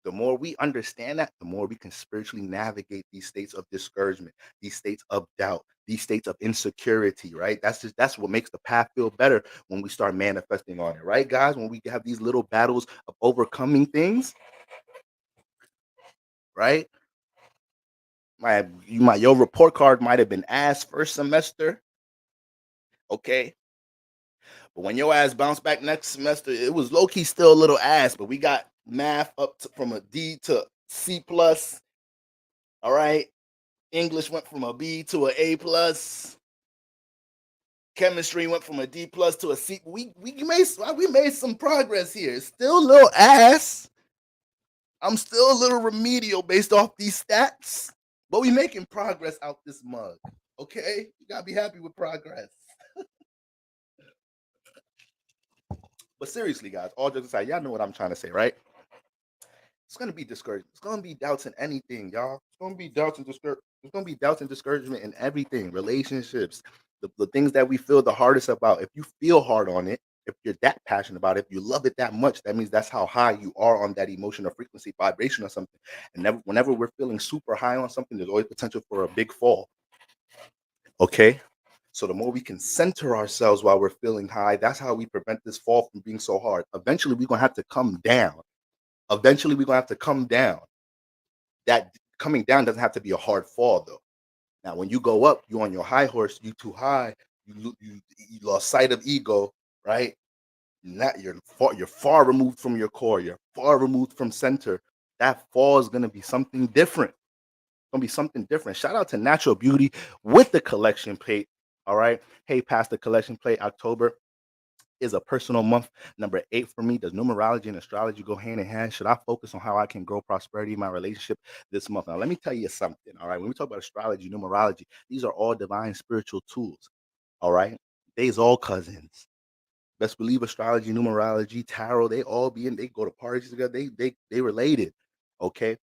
The more we understand that, the more we can spiritually navigate these states of discouragement, these states of doubt, these states of insecurity, right? That's what makes the path feel better when we start manifesting on it, right, guys? When we have these little battles of overcoming things, right? Your report card might have been ass first semester, okay? But when your ass bounced back next semester, it was low key still a little ass, but we got math from a D to C plus. All right. English went from a B to an A plus. Chemistry went from a D plus to a C. We made some progress here. Still a little ass. I'm still a little remedial based off these stats, but we making progress out this mug. Okay, you gotta be happy with progress. But seriously, guys, all jokes aside, y'all know what I'm trying to say, right? It's gonna be discouragement. It's gonna be doubts in anything, y'all. It's gonna be doubts and It's gonna be doubts and discouragement in everything. Relationships, the things that we feel the hardest about. If you feel hard on it, if you're that passionate about it, if you love it that much, that means that's how high you are on that emotional frequency, vibration, or something. And whenever we're feeling super high on something, there's always potential for a big fall. Okay. So the more we can center ourselves while we're feeling high, that's how we prevent this fall from being so hard. Eventually, we're gonna have to come down. Eventually, we're gonna have to come down. That coming down doesn't have to be a hard fall though. Now, when you go up, you on your high horse, you too high, You lost sight of ego, right? Not you're far removed from your core. You're far removed from center. That fall is gonna be something different. Gonna be something different. Shout out to Natural Beauty with the collection plate. All right. Hey, past the collection plate. October is a personal month. Number 8 for me. Does numerology and astrology go hand in hand? Should I focus on how I can grow prosperity in my relationship this month? Now, let me tell you something. All right. When we talk about astrology, numerology, these are all divine spiritual tools. All right. They's all cousins. Best believe astrology, numerology, tarot, they all be in, they go to parties together. They related. Okay.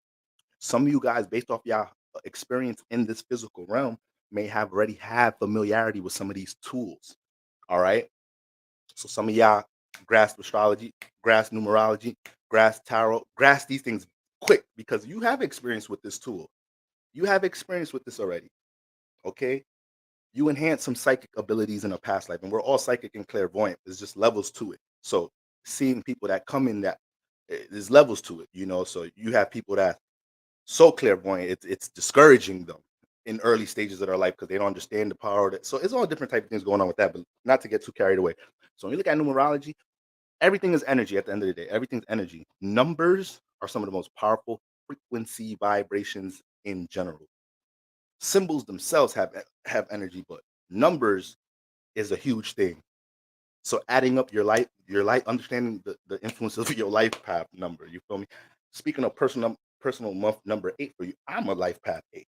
Some of you guys, based off y'all experience in this physical realm, may have already had familiarity with some of these tools. All right. So some of y'all grasp astrology, grasp numerology, grasp tarot, grasp these things quick because you have experience with this tool. You have experience with this already. Okay. You enhance some psychic abilities in a past life, and we're all psychic and clairvoyant. There's just levels to it. So seeing people that come in that there's levels to it, you know. So you have people that so clairvoyant, it's discouraging them in early stages of their life because they don't understand the power of that. So it's all different type of things going on with that, but not to get too carried away. So when you look at numerology, everything is energy at the end of the day. Everything's energy. Numbers are some of the most powerful frequency vibrations in general. Symbols themselves have energy, but numbers is a huge thing. So adding up your life, understanding the influence of your life path number. You feel me? Speaking of personal month number 8 for you, I'm a life path 8.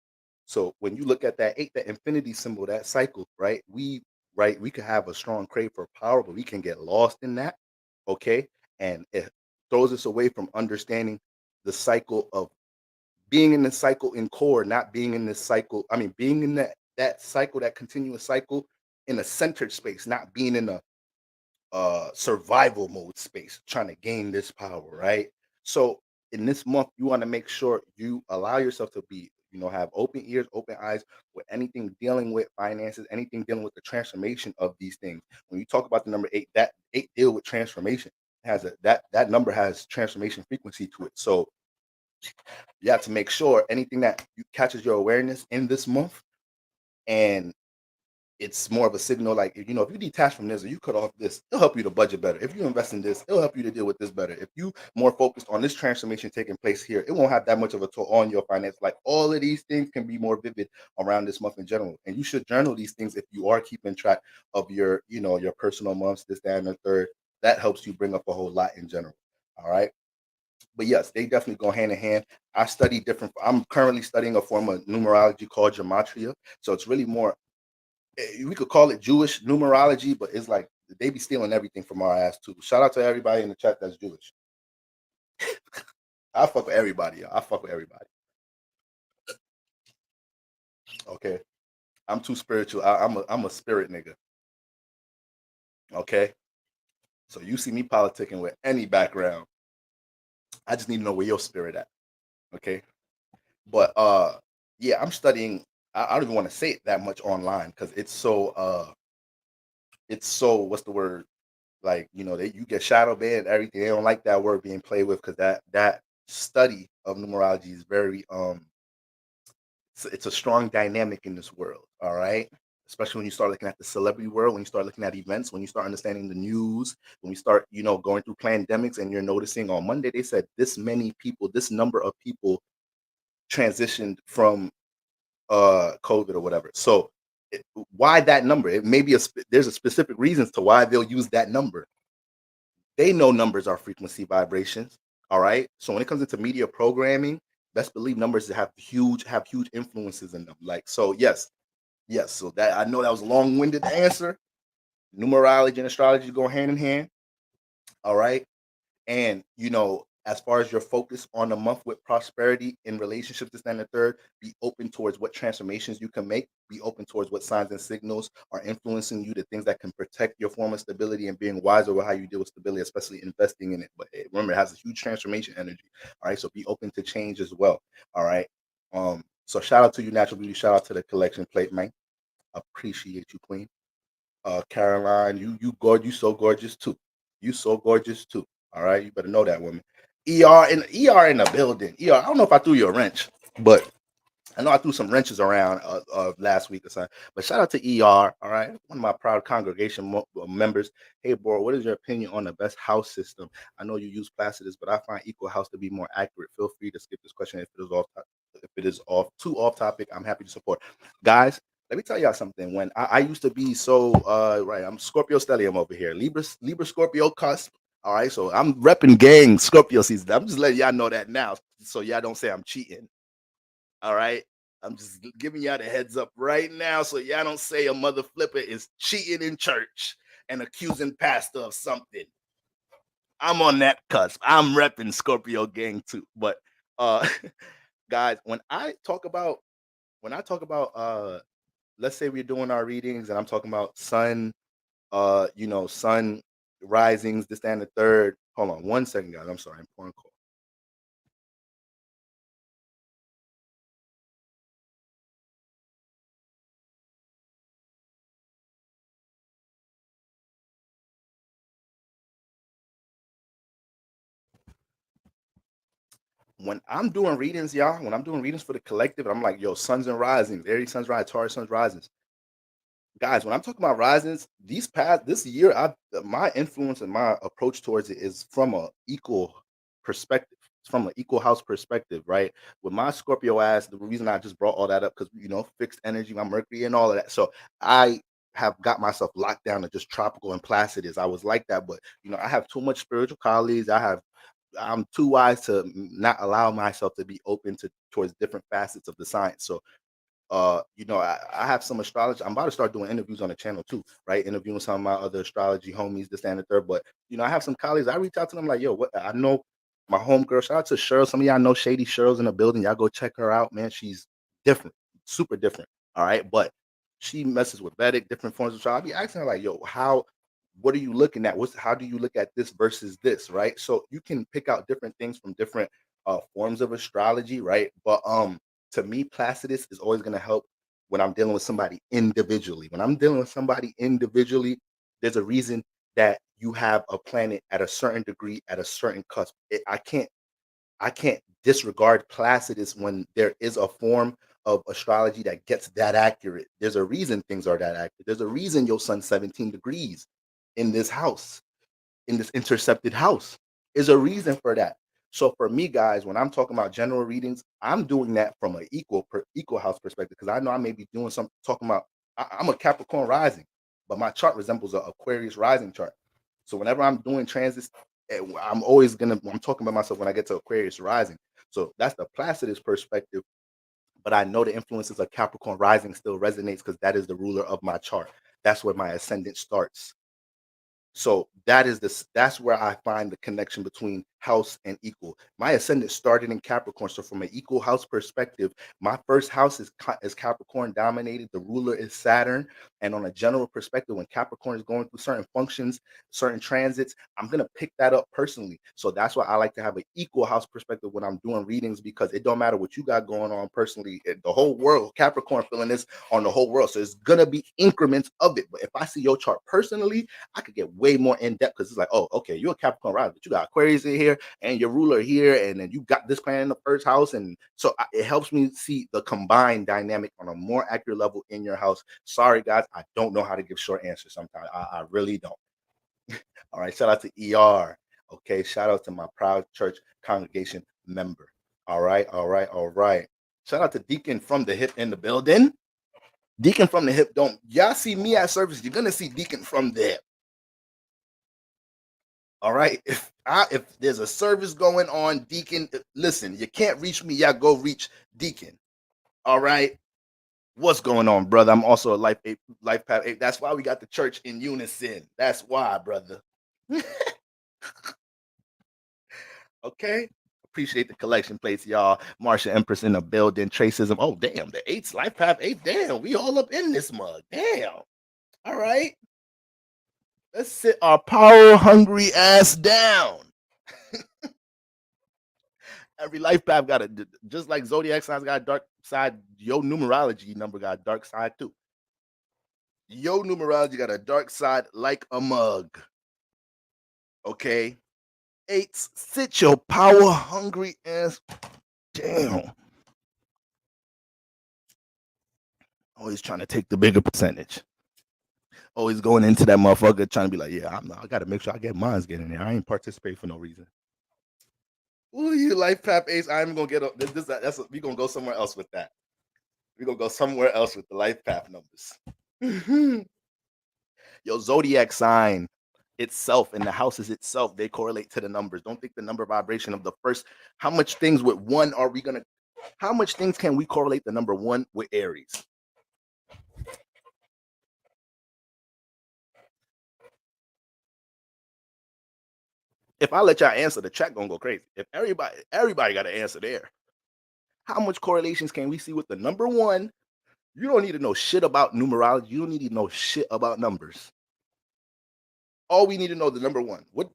So when you look at that 8, that infinity symbol, that cycle, right? We could have a strong crave for power, but we can get lost in that. Okay. And it throws us away from understanding the cycle of being in the cycle in core, not being in this cycle. I mean, being in that cycle, that continuous cycle in a centered space, not being in a survival mode space, trying to gain this power, right? So in this month, you want to make sure you allow yourself to be, have open ears, open eyes with anything dealing with finances, anything dealing with the transformation of these things. When you talk about the number 8, that 8 deal with transformation. It has that number has transformation frequency to it. So you have to make sure anything that catches your awareness in this month, and it's more of a signal like, if you detach from this or you cut off this, it'll help you to budget better. If you invest in this, it'll help you to deal with this better. If you more focused on this transformation taking place here, it won't have that much of a toll on your finance. Like all of these things can be more vivid around this month in general. And you should journal these things if you are keeping track of your personal months, this, that, and the third. That helps you bring up a whole lot in general. All right. But yes, they definitely go hand in hand. I'm currently studying a form of numerology called gematria. So it's really more, we could call it Jewish numerology, but it's like they be stealing everything from our ass too. Shout out to everybody in the chat that's Jewish. I fuck with everybody. Yo. I fuck with everybody. Okay, I'm too spiritual. I'm a spirit nigga. Okay, so you see me politicking with any background. I just need to know where your spirit at. Okay, but yeah, I'm studying. I don't even want to say it that much online because it's so what's the word, like you get shadow banned, everything. They don't like that word being played with because that study of numerology is very it's a strong dynamic in this world. All right, especially when you start looking at the celebrity world, when you start looking at events, when you start understanding the news, when we start going through pandemics, and you're noticing on Monday they said this many people, this number of people transitioned from COVID or whatever. So why that number? It may be there's a specific reasons to why they'll use that number. They know numbers are frequency vibrations. All right. So when it comes into media programming, best believe numbers have huge influences in them. Like so, yes, yes. So that I know that was a long-winded answer. Numerology and astrology go hand in hand. All right. And as far as your focus on the month with prosperity in relationships, this and the third, be open towards what transformations you can make. Be open towards what signs and signals are influencing you, the things that can protect your form of stability, and being wiser with how you deal with stability, especially investing in it. But remember, it has a huge transformation energy. All right. So be open to change as well. All right. So shout out to you, Natural Beauty. Shout out to the collection plate, man. Appreciate you, Queen. Caroline, you so gorgeous too. You so gorgeous too. All right, you better know that woman. ER in the building. I don't know if I threw you a wrench, but I know I threw some wrenches around last week or something, but shout out to ER. All right, one of my proud congregation members. Hey, Bor, what is your opinion on the best house system? I know you use Placidus, but I find Equal House to be more accurate. Feel free to skip this question if it is off. If it is off too off topic, I'm happy to support. Guys, let me tell y'all something. When I used to be so right, I'm Scorpio Stellium over here, Libra Scorpio cusp. All right, so I'm repping gang Scorpio season. I'm just letting y'all know that now, so y'all don't say I'm cheating. All right. I'm just giving y'all the heads up right now so y'all don't say a mother flipper is cheating in church and accusing pastor of something. I'm on that cusp. I'm repping Scorpio gang too. But uh guys, when I talk about let's say we're doing our readings and I'm talking about sun sun risings, this that, and the third. Hold on one second, guys. I'm sorry, I'm pouring call. When I'm doing readings, y'all, when I'm doing readings for the collective, I'm like, yo, suns and rising, Aries suns rise, Taurus suns risings. Guys, when I'm talking about risings, this year, my influence and my approach towards it is from a equal perspective. It's from an equal house perspective, right? With my Scorpio ass, the reason I just brought all that up because fixed energy, my Mercury and all of that. So I have got myself locked down to just tropical and placid as I was like that. But I have too much spiritual colleagues. I'm too wise to not allow myself to be open to towards different facets of the science. So I have some astrology. I'm about to start doing interviews on the channel too, right? Interviewing some of my other astrology homies, this and the third. But I have some colleagues. I reach out to them like, yo, what I know my homegirl. Shout out to Cheryl. Some of y'all know Shady Cheryl's in the building. Y'all go check her out, man. She's different, super different. All right. But she messes with Vedic, different forms of astrology. I be asking her, like, yo, what are you looking at? How do you look at this versus this, right? So you can pick out different things from different forms of astrology, right? But to me, Placidus is always going to help when I'm dealing with somebody individually. When I'm dealing with somebody individually, there's a reason that you have a planet at a certain degree at a certain cusp. I can't disregard Placidus when there is a form of astrology that gets that accurate. There's a reason things are that accurate. There's a reason your sun's 17 degrees in this house, in this intercepted house. Is a reason for that. So for me, guys, when I'm talking about general readings, I'm doing that from an equal house perspective because I know I may be doing some talking about. I'm a Capricorn rising, but my chart resembles a Aquarius rising chart. So whenever I'm doing transits, I'm talking about myself when I get to Aquarius rising. So that's the Placidus perspective. But I know the influences of Capricorn rising still resonates because that is the ruler of my chart. That's where my ascendant starts. So that's where I find the connection between house and equal. My ascendant started in Capricorn. So from an equal house perspective, my first house is Capricorn dominated. The ruler is Saturn. And on a general perspective, when Capricorn is going through certain functions, certain transits, I'm gonna pick that up personally. So that's why I like to have an equal house perspective when I'm doing readings because it don't matter what you got going on personally. The whole world, Capricorn feeling this on the whole world. So it's gonna be increments of it. But if I see your chart personally, I could get way more in depth because it's like, oh, okay, you're a Capricorn rising, but you got Aquarius in here and your ruler here, and then you got this planet in the first house, and so it helps me see the combined dynamic on a more accurate level in your house. Sorry, guys, I don't know how to give short answers. Sometimes I really don't. All right, shout out to ER. Okay, shout out to my proud church congregation member. All right, all right, all right. Shout out to Deacon from the Hip in the building. Deacon from the Hip. Don't y'all see me at service? You're gonna see Deacon from the Hip. All right. If there's a service going on, Deacon, listen, you can't reach me. Y'all go reach Deacon. All right. What's going on, brother? I'm also a life path 8. That's why we got the church in unison. That's why, brother. Okay. Appreciate the collection plates, y'all. Marsha Empress in the building. Tracism. Oh, damn. The 8's life path 8. Damn. We all up in this mug. Damn. All right. Let's sit our power hungry ass down. Every life path got a just like zodiac signs got a dark side. Your numerology number got a dark side too. Your numerology got a dark side like a mug. Okay, eights, sit your power hungry ass down. Always trying to take the bigger percentage. Always going into that motherfucker trying to be like, yeah, I got to make sure I get mines getting there. I ain't participate for no reason. Ooh, you life path ace. I'm gonna get we gonna go somewhere else with that. We gonna go somewhere else with the life path numbers. Your zodiac sign itself and the houses itself, they correlate to the numbers. Don't think the number vibration of the first. How much things with one are we gonna? How much things can we correlate the number one with Aries? If I let y'all answer, the chat gonna go crazy. If everybody got an answer there. How much correlations can we see with the number one? You don't need to know shit about numerology. You don't need to know shit about numbers. All we need to know the number one. What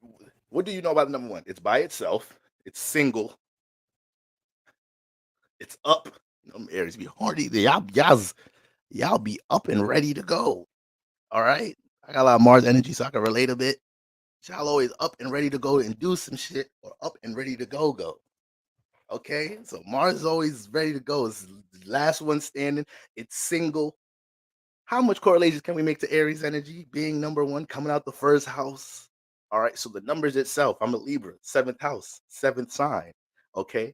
do you know about the number one? It's by itself. It's single. It's up. Aries be hardy. Y'all be up and ready to go. All right. I got a lot of Mars energy, so I can relate a bit. Y'all always up and ready to go and do some shit, or up and ready to go. Okay, so Mars is always ready to go. It's the last one standing. It's single. How much correlations can we make to Aries energy being number one, coming out the first house? All right, so the numbers itself. I'm a Libra, seventh house, seventh sign. Okay,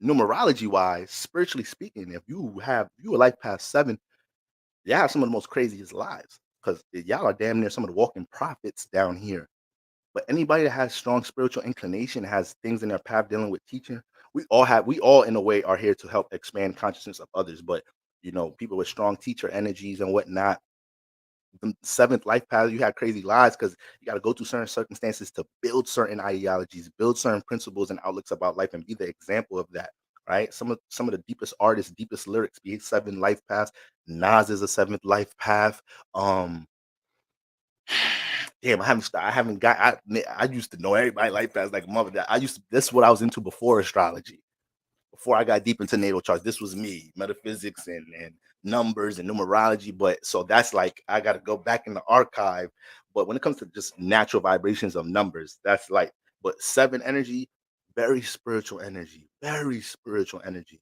numerology wise, spiritually speaking, if you a life past seven, you have some of the most craziest lives because y'all are damn near some of the walking prophets down here. But anybody that has strong spiritual inclination, has things in their path dealing with teaching, we all in a way are here to help expand consciousness of others. But people with strong teacher energies and whatnot, the seventh life path, you have crazy lives because you got to go through certain circumstances to build certain ideologies, build certain principles and outlooks about life, and be the example of that. Right? Some of the deepest artists, deepest lyrics, be seven life paths. Nas is a seventh life path. Damn, I haven't got. I used to know everybody like that. Like mother. That I used to. This is what I was into before astrology. Before I got deep into natal charts, this was me, metaphysics and numbers and numerology. But so that's like I got to go back in the archive. But when it comes to just natural vibrations of numbers, that's like. But seven energy, very spiritual energy, very spiritual energy.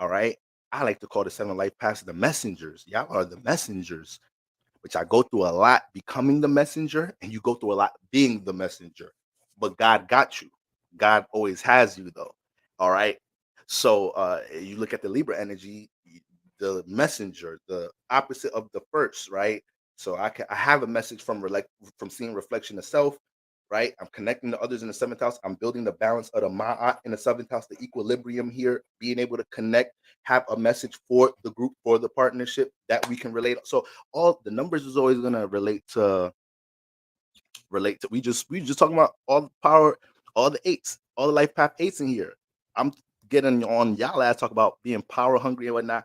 All right. I like to call the seven life paths the messengers. Y'all are the messengers, which I go through a lot becoming the messenger, and you go through a lot being the messenger. But God got you. God always has you, though. All right. So you look at the Libra energy, the messenger, the opposite of the first, right? So I have a message from seeing reflection of self, right? I'm connecting to others in the seventh house. I'm building the balance of the Ma'at in the seventh house, the equilibrium here, being able to connect, have a message for the group, for the partnership that we can relate. So all the numbers is always gonna relate to we just talking about all the power, all the eights, all the life path eights in here. I'm getting on y'all ass talk about being power hungry and whatnot.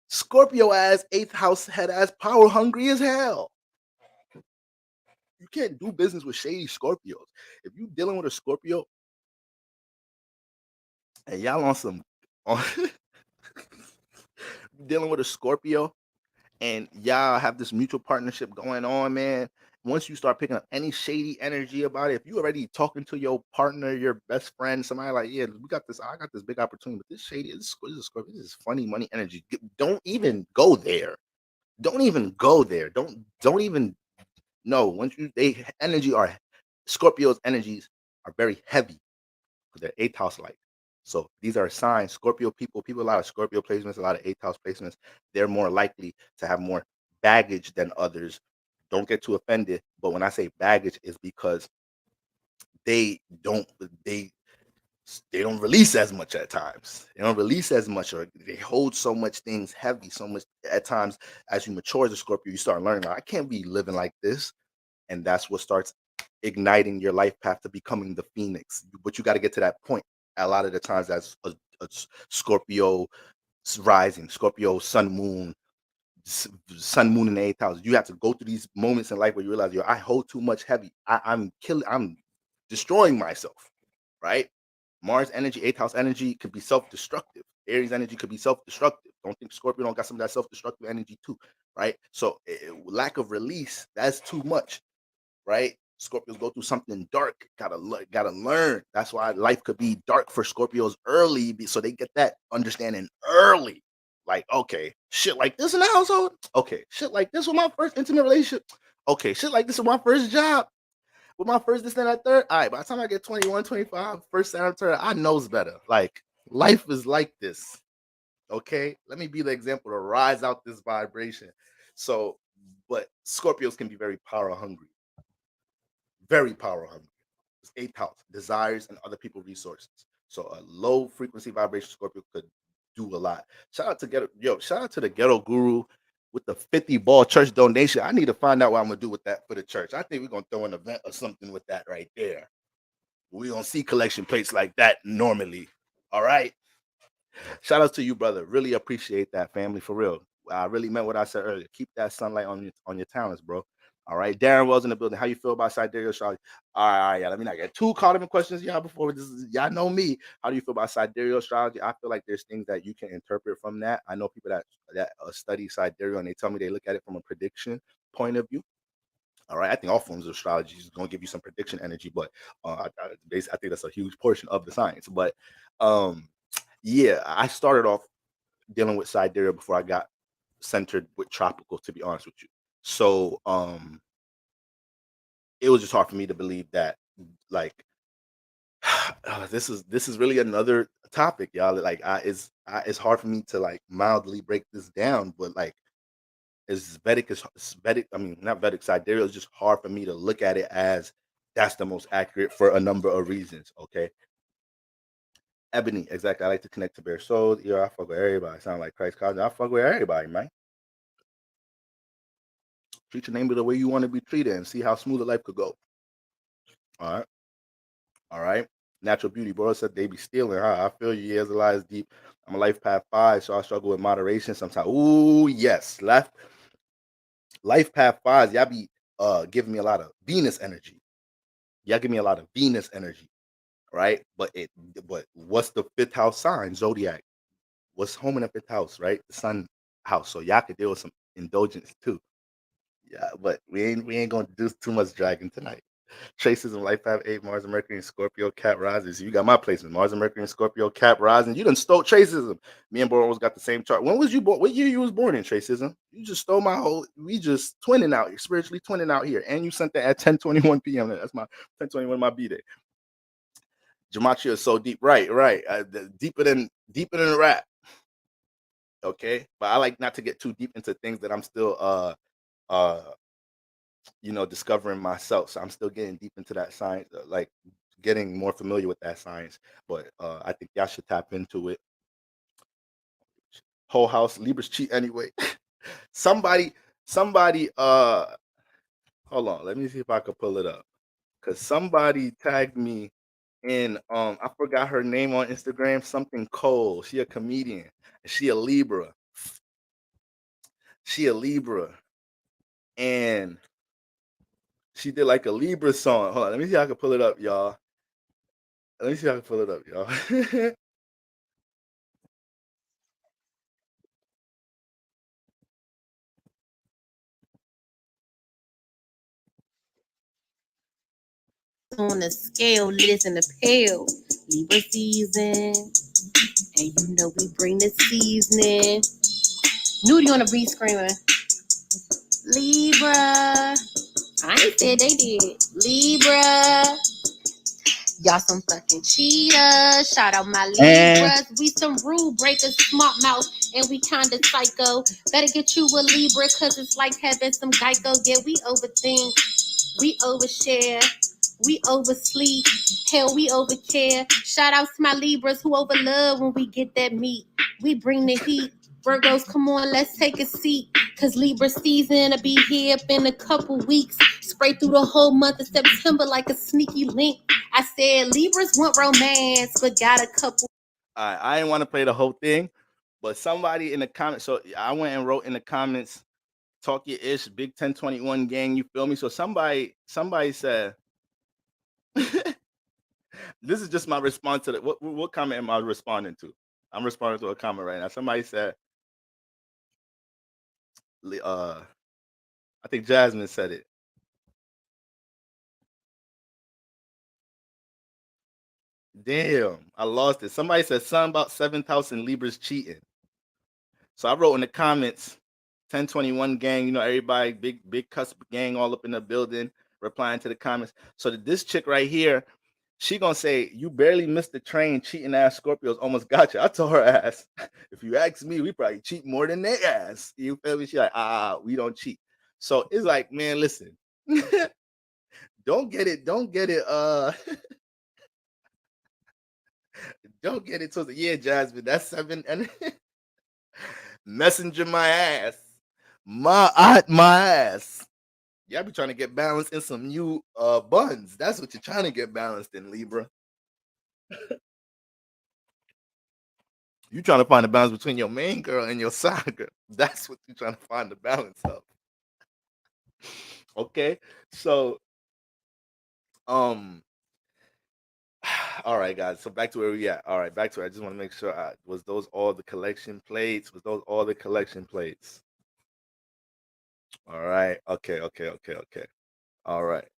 Scorpio ass, eighth house head ass, power hungry as hell. You can't do business with shady Scorpios. If you dealing with a Scorpio and y'all on dealing with a Scorpio and y'all have this mutual partnership going on, man. Once you start picking up any shady energy about it, if you already talking to your partner, your best friend, somebody like, yeah, I got this big opportunity, but this shady, this is Scorpio, this is funny money energy. Don't even go there. Don't even go there. Don't even no. Once they energy are Scorpio's energies are very heavy because they're eighth house like. So these are signs. Scorpio people, a lot of Scorpio placements, a lot of eighth house placements, they're more likely to have more baggage than others. Don't get too offended, but when I say baggage, is because they don't they they don't release as much at times. They don't release as much, or they hold so much things heavy, so much at times. As you mature as a Scorpio, you start learning, I can't be living like this, and that's what starts igniting your life path to becoming the phoenix. But you got to get to that point a lot of the times as a Scorpio rising, Scorpio sun moon, sun moon in the eighth house. You have to go through these moments in life where you realize, I hold too much heavy. I'm destroying myself, right? Mars energy, eighth house energy could be self-destructive. Aries energy could be self-destructive. Don't think Scorpio don't got some of that self-destructive energy too, right? So lack of release, that's too much, right? Scorpios go through something dark. Gotta learn. That's why life could be dark for Scorpios early, so they get that understanding early. Like, okay, shit like this in the household. Okay, shit like this with my first intimate relationship. Okay, shit like this with my first job. With my first this and that third. All right, by the time I get 21, 25, first time third, I knows better. Like, life is like this. Okay, let me be the example to rise out this vibration. So, but Scorpios can be very power hungry, very power hungry. It's eighth house, desires and other people resources. So a low frequency vibration Scorpio could do a lot. Shout out to shout out to the ghetto guru with the 50 ball church donation. I need to find out what I'm gonna do with that for the church. I think we're gonna throw an event or something with that right there. We don't see collection plates like that normally. All right. Shout out to you, brother. Really appreciate that, family, for real. I really meant what I said earlier. Keep that sunlight on your talents, bro. All right. Darren Wells in the building. How you feel about sidereal astrology? All right, yeah. Let me not get too caught up in questions, y'all. Before this is, y'all know me. How do you feel about sidereal astrology? I feel like there's things that you can interpret from that. I know people that study sidereal and they tell me they look at it from a prediction point of view. All right, I think all forms of astrology is going to give you some prediction energy, but I think that's a huge portion of the science. But yeah, I started off dealing with sidereal before I got centered with tropical, to be honest with you. So it was just hard for me to believe that, like, this is really another topic, y'all. Like, it's hard for me to like mildly break this down, but like, as Vedic as Vedic, I mean, not Vedic sidereal, it's just hard for me to look at it as that's the most accurate for a number of reasons. Okay, Ebony, exactly. I like to connect to bare souls. Yeah, I fuck with everybody. Sound like Christ Cosby. I fuck with everybody, man. Treat your neighbor the way you want to be treated and see how smooth a life could go. All right. All right. Natural beauty, bro. Said they be stealing, huh? I feel you. Years of lies deep. I'm a life path 5, so I struggle with moderation sometimes. Ooh, yes. Life path 5s, y'all be giving me a lot of Venus energy. Y'all give me a lot of Venus energy, right? But what's the fifth house sign? Zodiac. What's home in the fifth house, right? The sun house. So y'all could deal with some indulgence too. Yeah, but we ain't gonna do too much dragging tonight. Traces of Life Path 8, Mars and Mercury and Scorpio Cap rises. You got my placement. Mars and Mercury and Scorpio Cap rising. You done stole Tracism. Me and Boros got the same chart. When was you born? What year you was born in, Tracism? You just stole my whole. We just twinning out here, spiritually twinning out here. And you sent that at 10:21 p.m. That's my 10:21 my B day. Gematria is so deep. Right, right. Deeper than rap. Okay. But I like not to get too deep into things that I'm still uh discovering myself. So I'm still getting deep into that science, like getting more familiar with that science. But I think y'all should tap into it. Whole house Libras cheat anyway. somebody, somebody. Hold on. Let me see if I could pull it up. Cause somebody tagged me in. I forgot her name on Instagram. Something Cole. She a comedian. She a Libra. She a Libra, and she did like a Libra song. Hold on. Let me see if I can pull it up, y'all. Let me see if I can pull it up, y'all. On the scale, listen to pale. Libra season, and you know we bring the seasoning. Nudie on the beat screaming, Libra. I ain't said they did. Libra. Y'all some fucking cheaters. Shout out my And Libras. We some rule breakers, smart mouth, and we kinda psycho. Better get you a Libra, cause it's like having some Geico. Yeah, we overthink. We overshare. We oversleep. Hell, we overcare. Shout out to my Libras who overlove when we get that meat. We bring the heat. Virgos, come on, let's take a seat. Cause Libra season will be here up in a couple weeks. Spray through the whole month of September like a sneaky link. I said Libras want romance, but got a couple. I didn't want to play the whole thing, but somebody in the comments. So I went and wrote in the comments, "Talk your ish, Big 1021 gang." You feel me? So somebody said, "This is just my response to the what comment am I responding to?" I'm responding to a comment right now. Somebody said, "I think Jasmine said it." Damn, I lost it. Somebody said something about 7,000 Libras cheating. So I wrote in the comments, 1021 gang, everybody, big cusp gang all up in the building, replying to the comments. So this chick right here, she gonna say, you barely missed the train, cheating ass Scorpios almost got you. I told her ass, if you ask me, we probably cheat more than they ass. You feel me? She like, we don't cheat. So it's like, man, listen, don't get it, don't get it, don't get it twisted. Yeah, Jasmine, that's 7 and messenger my ass. My ass. Y'all be trying to get balanced in some new buns. That's what you're trying to get balanced in, Libra. You trying to find the balance between your main girl and your side girl. That's what you're trying to find the balance of. Okay, so all right, guys. So back to where we at. All right, back to. I just want to make sure. Was those all the collection plates? Was those all the collection plates? All right. Okay. All right.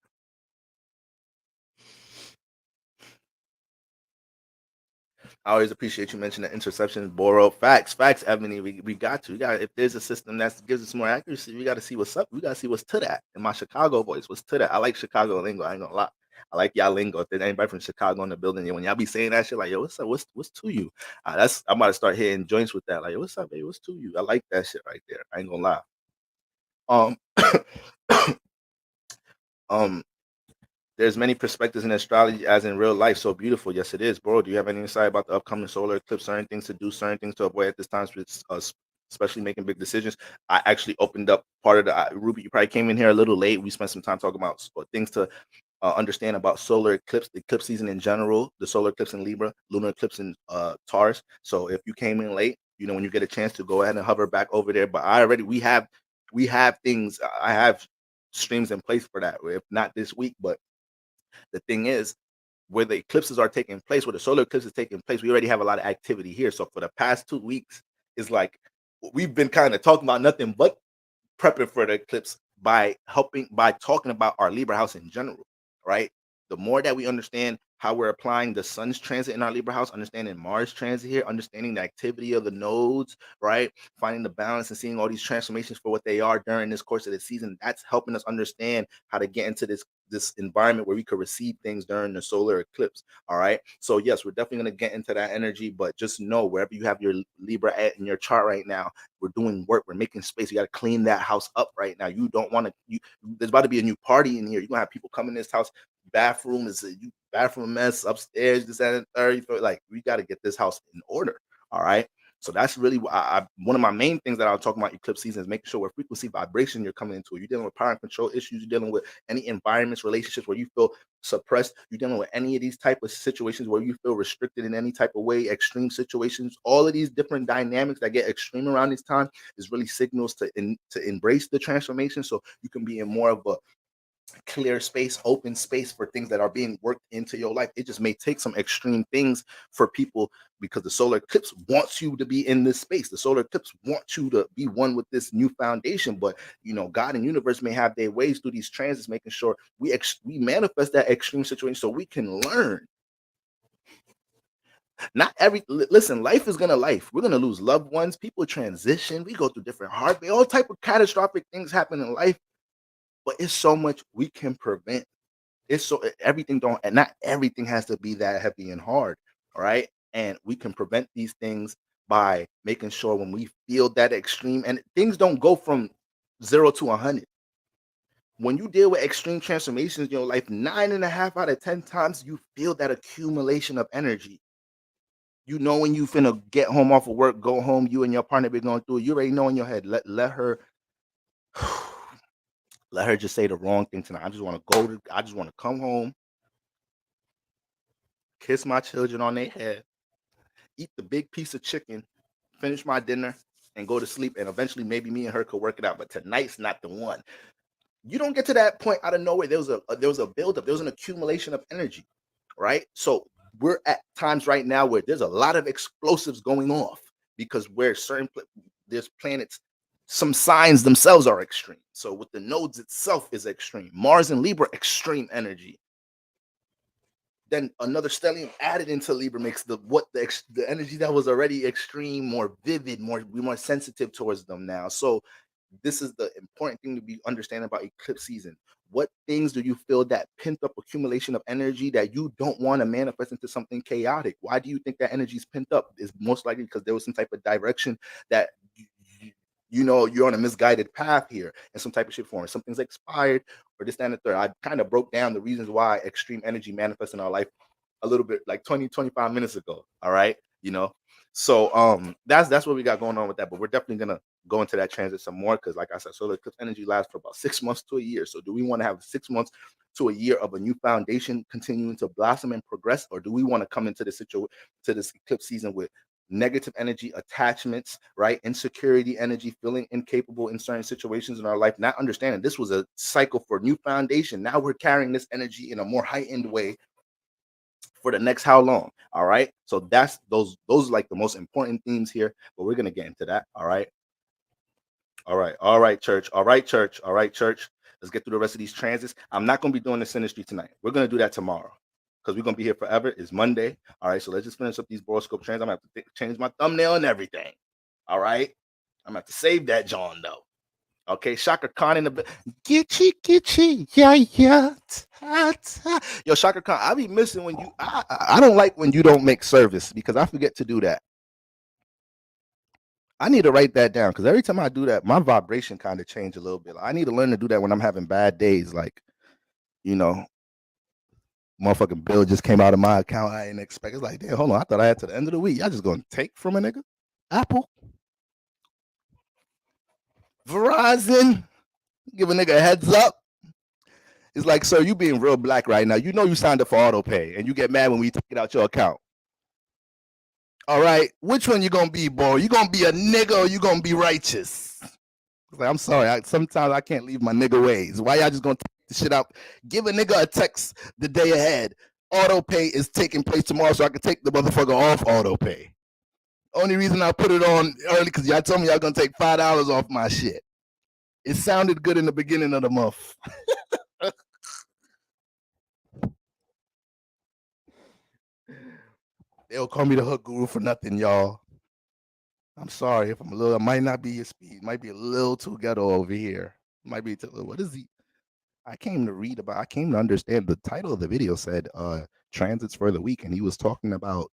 I always appreciate you mentioning the interception, Boro. Facts, Ebony. We got to. We got. If there's a system that gives us more accuracy, we got to see what's up. We got to see what's to that. In my Chicago voice, what's to that? I like Chicago lingo. I ain't gonna lie. I like y'all lingo. If there's anybody from Chicago in the building, when y'all be saying that shit, like, yo, what's up? What's to you? I'm about to start hitting joints with that. Like, yo, what's up, baby? What's to you? I like that shit right there. I ain't gonna lie. Um, there's many perspectives in astrology as in real life. So beautiful. Yes, it is. Bro, do you have any insight about the upcoming solar eclipse? Certain things to do, certain things to avoid at this time, especially making big decisions. I actually opened up part of the Ruby. You probably came in here a little late. We spent some time talking about things to understand about solar eclipse, the eclipse season in general, the solar eclipse in Libra, lunar eclipse in Taurus. So if you came in late, when you get a chance to go ahead and hover back over there. But we have things. I have streams in place for that. If not this week, but the thing is, where the eclipses are taking place, where the solar eclipse is taking place, we already have a lot of activity here. So for the past 2 weeks, it's like we've been kind of talking about nothing but prepping for the eclipse by talking about our Libra house in general, right? The more that we understand how we're applying the sun's transit in our Libra house, understanding Mars transit here, understanding the activity of the nodes, right? Finding the balance and seeing all these transformations for what they are during this course of the season. That's helping us understand how to get into this environment where we could receive things during the solar eclipse. All right. So yes, we're definitely going to get into that energy, but just know wherever you have your Libra at in your chart right now, we're doing work. We're making space. You got to clean that house up right now. You don't want to. There's about to be a new party in here. You're gonna have people come in this house. Bathroom is bathroom mess upstairs. This and third. Like we got to get this house in order. All right. So that's really one of my main things that I'll talk about eclipse season is making sure what frequency vibration you're coming into. You're dealing with power and control issues. You're dealing with any environments, relationships where you feel suppressed. You're dealing with any of these type of situations where you feel restricted in any type of way, extreme situations. All of these different dynamics that get extreme around this time is really signals to embrace the transformation, so you can be in more of a clear space, open space for things that are being worked into your life. It just may take some extreme things for people because the solar eclipse wants you to be in this space. The solar eclipse wants you to be one with this new foundation. But God and universe may have their ways through these transits, making sure we manifest that extreme situation so we can learn. Listen, life is gonna life. We're gonna lose loved ones. People transition. We go through different heartbreak. All type of catastrophic things happen in life. But it's so much we can prevent. It's so everything don't, and not everything has to be that heavy and hard. All right. And we can prevent these things by making sure when we feel that extreme, and things don't go from 0 to 100. When you deal with extreme transformations in your life, 9.5 out of 10 times you feel that accumulation of energy. When you finna get home off of work, go home, you and your partner be going through it. You already know in your head. Let her let her just say the wrong thing tonight. I just want to come home, kiss my children on their head, eat the big piece of chicken, finish my dinner, and go to sleep. And eventually, maybe me and her could work it out. But tonight's not the one. You don't get to that point out of nowhere. There was a buildup. There was an accumulation of energy, right? So we're at times right now where there's a lot of explosives going off because where there's planets, some signs themselves are extreme. So with the nodes itself is extreme. Mars and Libra, extreme energy. then another stellium added into Libra makes the energy that was already extreme more vivid, more sensitive towards them now. So this is the important thing to be understanding about eclipse season. What things do you feel that pent up accumulation of energy that you don't want to manifest into something chaotic? Why do you think that energy is pent up? Is most likely because there was some type of direction that you're on a misguided path here in some type of shit form. Something's expired or this, that, and the third. I kind of broke down the reasons why extreme energy manifests in our life a little bit like 20-25 minutes ago. All right. So that's what we got going on with that. But we're definitely gonna go into that transit some more because, like I said, solar eclipse energy lasts for about 6 months to a year. So do we want to have 6 months to a year of a new foundation continuing to blossom and progress, or do we want to come into this to this eclipse season with negative energy, attachments, right? Insecurity energy, feeling incapable in certain situations in our life, not understanding this was a cycle for new foundation. Now we're carrying this energy in a more heightened way for the next how long? All right. So that's those are like the most important themes here, but we're gonna get into that. All right. All right, church. All right, church. All right, church. Let's get through the rest of these transits. I'm not gonna be doing the synastry tonight. We're gonna do that tomorrow because we're gonna be here forever. It's Monday. All right. So let's just finish up these boroscope transits. I'm gonna have to change my thumbnail and everything. All right. I'm gonna have to save that John though. Okay, Shaka Khan in the Gitchy, yeah. Yo, Shaka Khan, I be missing when you. I don't like when you don't make service because I forget to do that. I need to write that down because every time I do that, my vibration kind of change a little bit. I need to learn to do that when I'm having bad days, like motherfucking bill just came out of my account. I didn't expect. It's like, damn, hold on, I thought I had to the end of the week. Y'all just gonna take from a nigga? Apple, Verizon, give a nigga a heads up. It's like, sir, you being real black right now. You know you signed up for auto pay, and you get mad when we take it out your account. All right, which one you gonna be, boy? You gonna be a nigga or you gonna be righteous? Like, I'm sorry. Sometimes I can't leave my nigga ways. Why y'all just gonna take the shit out? Give a nigga a text the day ahead. Auto pay is taking place tomorrow, so I can take the motherfucker off auto pay. Only reason I put it on early because y'all told me y'all gonna take $5 off my shit. It sounded good in the beginning of the month. They'll call me the hook guru for nothing, y'all. I'm sorry if I might not be your speed. Might be a little too ghetto over here. Might be what is he? I came to understand the title of the video said transits for the week, and he was talking about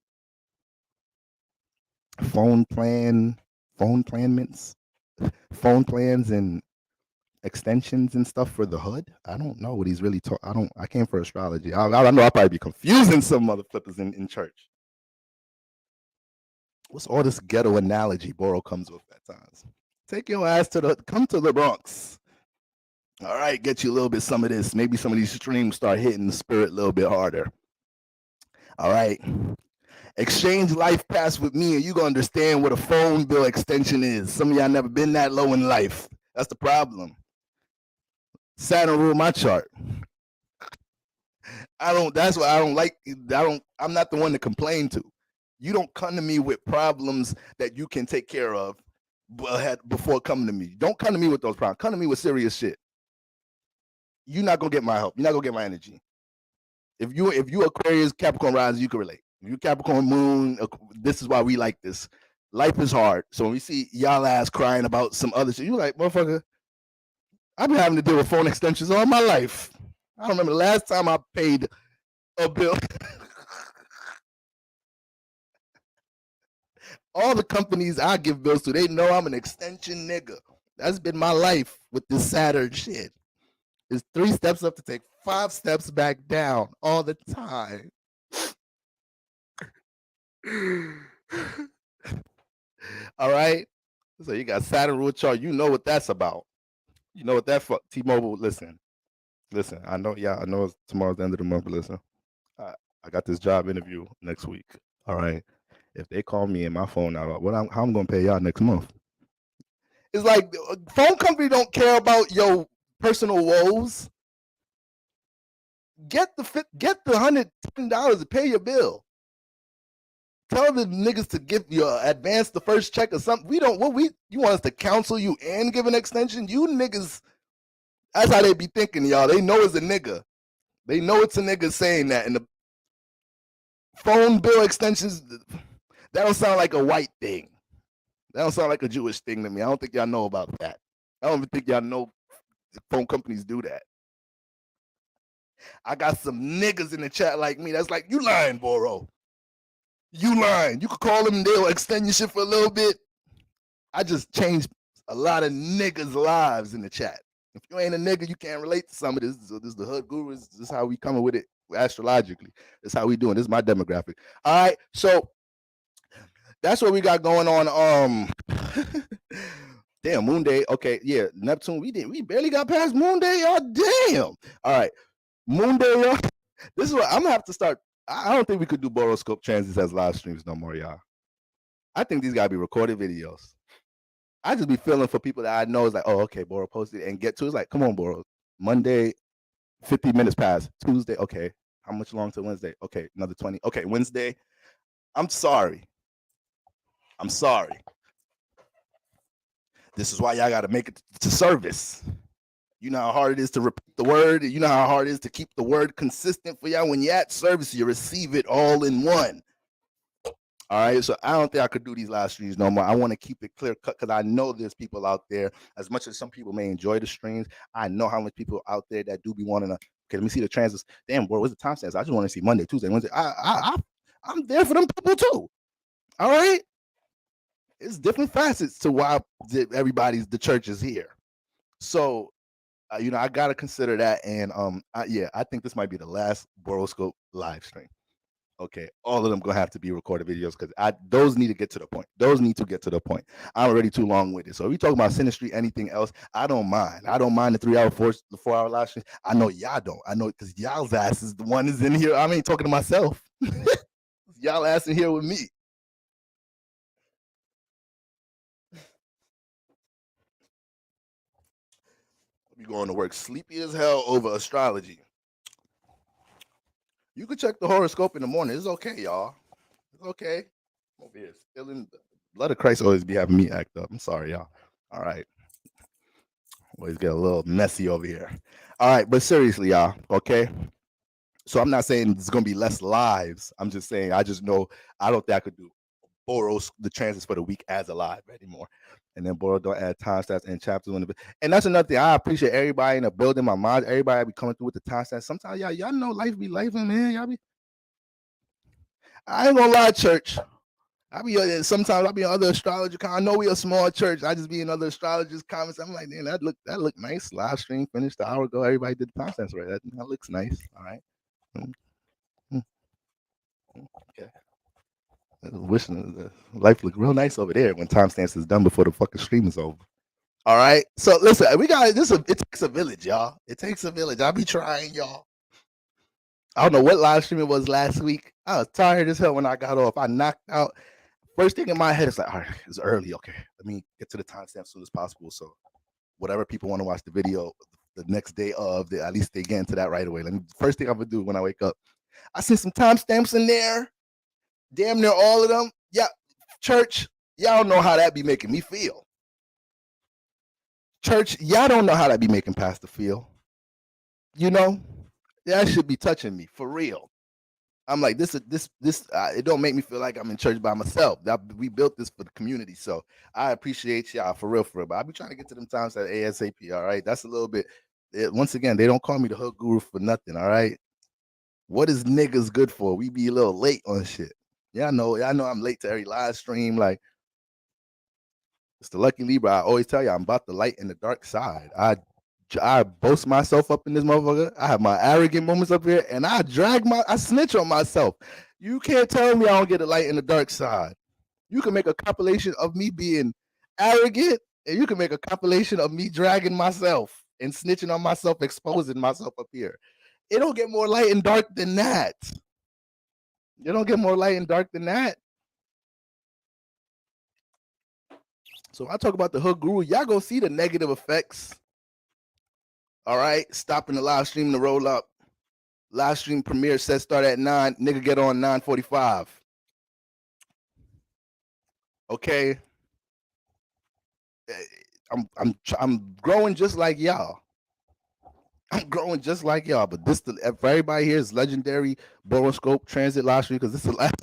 phone plans, and extensions and stuff for the hood. I don't know what he's really talking. I came for astrology. I know I'll probably be confusing some mother flippers in church. What's all this ghetto analogy Boro comes with at times? Take your ass come to the Bronx. All right, get you a little bit some of this. Maybe some of these streams start hitting the spirit a little bit harder. All right. Exchange life pass with me and you gonna understand what a phone bill extension is. Some of y'all never been that low in life. That's the problem. Saturn rule my chart. That's why I don't like. I'm not the one to complain to. You don't come to me with problems that you can take care of before coming to me. Don't come to me with those problems. Come to me with serious shit. You're not gonna get my help. You're not gonna get my energy. If you Aquarius, Capricorn rising, you can relate. If you Capricorn moon, this is why we like this. Life is hard. So when we see y'all ass crying about some other shit, you like, motherfucker, I've been having to deal with phone extensions all my life. I don't remember the last time I paid a bill. All the companies I give bills to, they know I'm an extension nigga. That's been my life with this Saturn shit. It's 3 steps up to take 5 steps back down all the time. All right. So you got Saturn rule chart. You know what that's about. You know what that fuck T-Mobile. Listen. I know. Yeah, I know tomorrow's the end of the month. But listen, I got this job interview next week. All right. If they call me and my phone out, how I'm gonna pay y'all next month? It's like phone company don't care about your personal woes. Get the $110 to pay your bill. Tell the niggas to give you advance the first check or something. You want us to counsel you and give an extension? You niggas, that's how they be thinking, y'all. They know it's a nigga. They know it's a nigga saying that. Phone bill extensions, that don't sound like a white thing. That don't sound like a Jewish thing to me. I don't think y'all know about that. I don't even think y'all know phone companies do that. I got some niggas in the chat like me that's like, you lying, Boro. You lying. You could call them, they'll extend your shit for a little bit. I just changed a lot of niggas' lives in the chat. If you ain't a nigga, you can't relate to some of this. This is the hood gurus. This is how we coming with it astrologically. This is how we doing. This is my demographic. All right, so that's what we got going on. Damn, Moon Day. Okay, yeah, Neptune. We barely got past Moon Day, y'all. Damn. All right, Moon Day, y'all. This is what I'm gonna have to start. I don't think we could do boroscope transits as live streams no more, y'all. I think these gotta be recorded videos. I just be feeling for people that I know is like, oh, okay, Boro posted and get to. It's like, come on, Boro. Monday, 50 minutes past. Tuesday, okay. How much long till Wednesday? Okay, another 20. Okay, Wednesday. I'm sorry. I'm sorry. This is why y'all got to make it to service. You know how hard it is to repeat the word. You know how hard it is to keep the word consistent for y'all. When you're at service, you receive it all in one. All right, so I don't think I could do these live streams no more. I want to keep it clear cut because I know there's people out there. As much as some people may enjoy the streams, I know how much people out there that do be wanting to. Okay, let me see the transits. Damn, bro, what's the time stamps? I just want to see Monday, Tuesday, Wednesday. I'm there for them people too. All right, it's different facets to why the church is here. So, I gotta consider that, and I think this might be the last Boroscope live stream. Okay, all of them gonna have to be recorded videos because those need to get to the point. Those need to get to the point. I'm already too long with it. So if we talk about synastry, anything else, I don't mind. I don't mind the 3 hour, the 4 hour live stream. I know y'all don't. I know because y'all's ass is the one is in here. I ain't talking to myself. Y'all ass in here with me. We going to work sleepy as hell over astrology. You could check the horoscope in the morning. It's okay, y'all. It's okay. I'm over here spilling. Blood of Christ always be having me act up. I'm sorry, y'all. All right. Always get a little messy over here. All right, but seriously, y'all, okay? So I'm not saying it's gonna be less lives. I'm just saying I just know I don't think I could do Boros the transits for the week as a live anymore. And then Boro don't add time stats and chapters on the and that's another thing. I appreciate everybody in the building, my mind, everybody be coming through with the time stats. Sometimes y'all know life be life, man. Y'all be I ain't gonna lie, church. Sometimes I'll be in other astrology. I know we a small church. I just be in other astrologers' comments. I'm like, man, that look nice. Live stream finished an hour ago. Everybody did the timestamps right. That looks nice. All right. Okay. Wishing life looked real nice over there when timestamps is done before the fucking stream is over. All right. So listen, we got this. It takes a village, y'all. It takes a village. I'll be trying, y'all. I don't know what live stream it was last week. I was tired as hell when I got off. I knocked out. First thing in my head is like, all right, it's early. Okay, let me get to the timestamp as soon as possible. So whatever people want to watch the video the next day of, at least they get into that right away. First thing I'm gonna do when I wake up, I see some timestamps in there. Damn near all of them. Yeah, church, y'all know how that be making me feel. Church, y'all don't know how that be making Pastor feel. You know, that should be touching me for real. I'm like, this. It don't make me feel like I'm in church by myself. We built this for the community, so I appreciate y'all for real. But I be trying to get to them times at ASAP. All right, that's a little bit. Once again, they don't call me the hood guru for nothing. All right, what is niggas good for? We be a little late on shit. Y'all know I'm late to every live stream. Like, it's the lucky Libra. I always tell you, I'm about the light and the dark side. I boast myself up in this motherfucker. I have my arrogant moments up here, and I snitch on myself. You can't tell me I don't get a light in the dark side. You can make a compilation of me being arrogant, and you can make a compilation of me dragging myself and snitching on myself, exposing myself up here. It don't get more light and dark than that. You don't get more light and dark than that. So I talk about the hood guru. Y'all go see the negative effects. All right, stopping the live stream to roll up. Live stream premiere set start at 9. Nigga get on 9:45. Okay. I'm growing just like y'all. I'm growing just like y'all, but this for everybody here is legendary Boroscope transit last week because this is the last.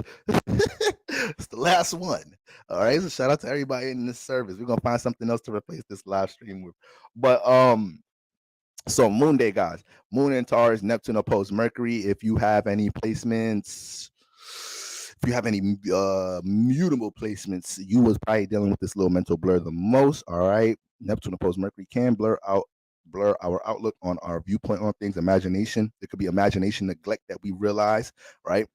It's the last one. All right, so shout out to everybody in this service. We're gonna find something else to replace this live stream with, but so Moon Day, guys. Moon and Taurus, Neptune opposed Mercury. If you have any placements, if you have any mutable placements, you was probably dealing with this little mental blur the most. All right. Neptune opposed Mercury can blur our outlook on our viewpoint on things, imagination. It could be imagination neglect that we realize, right?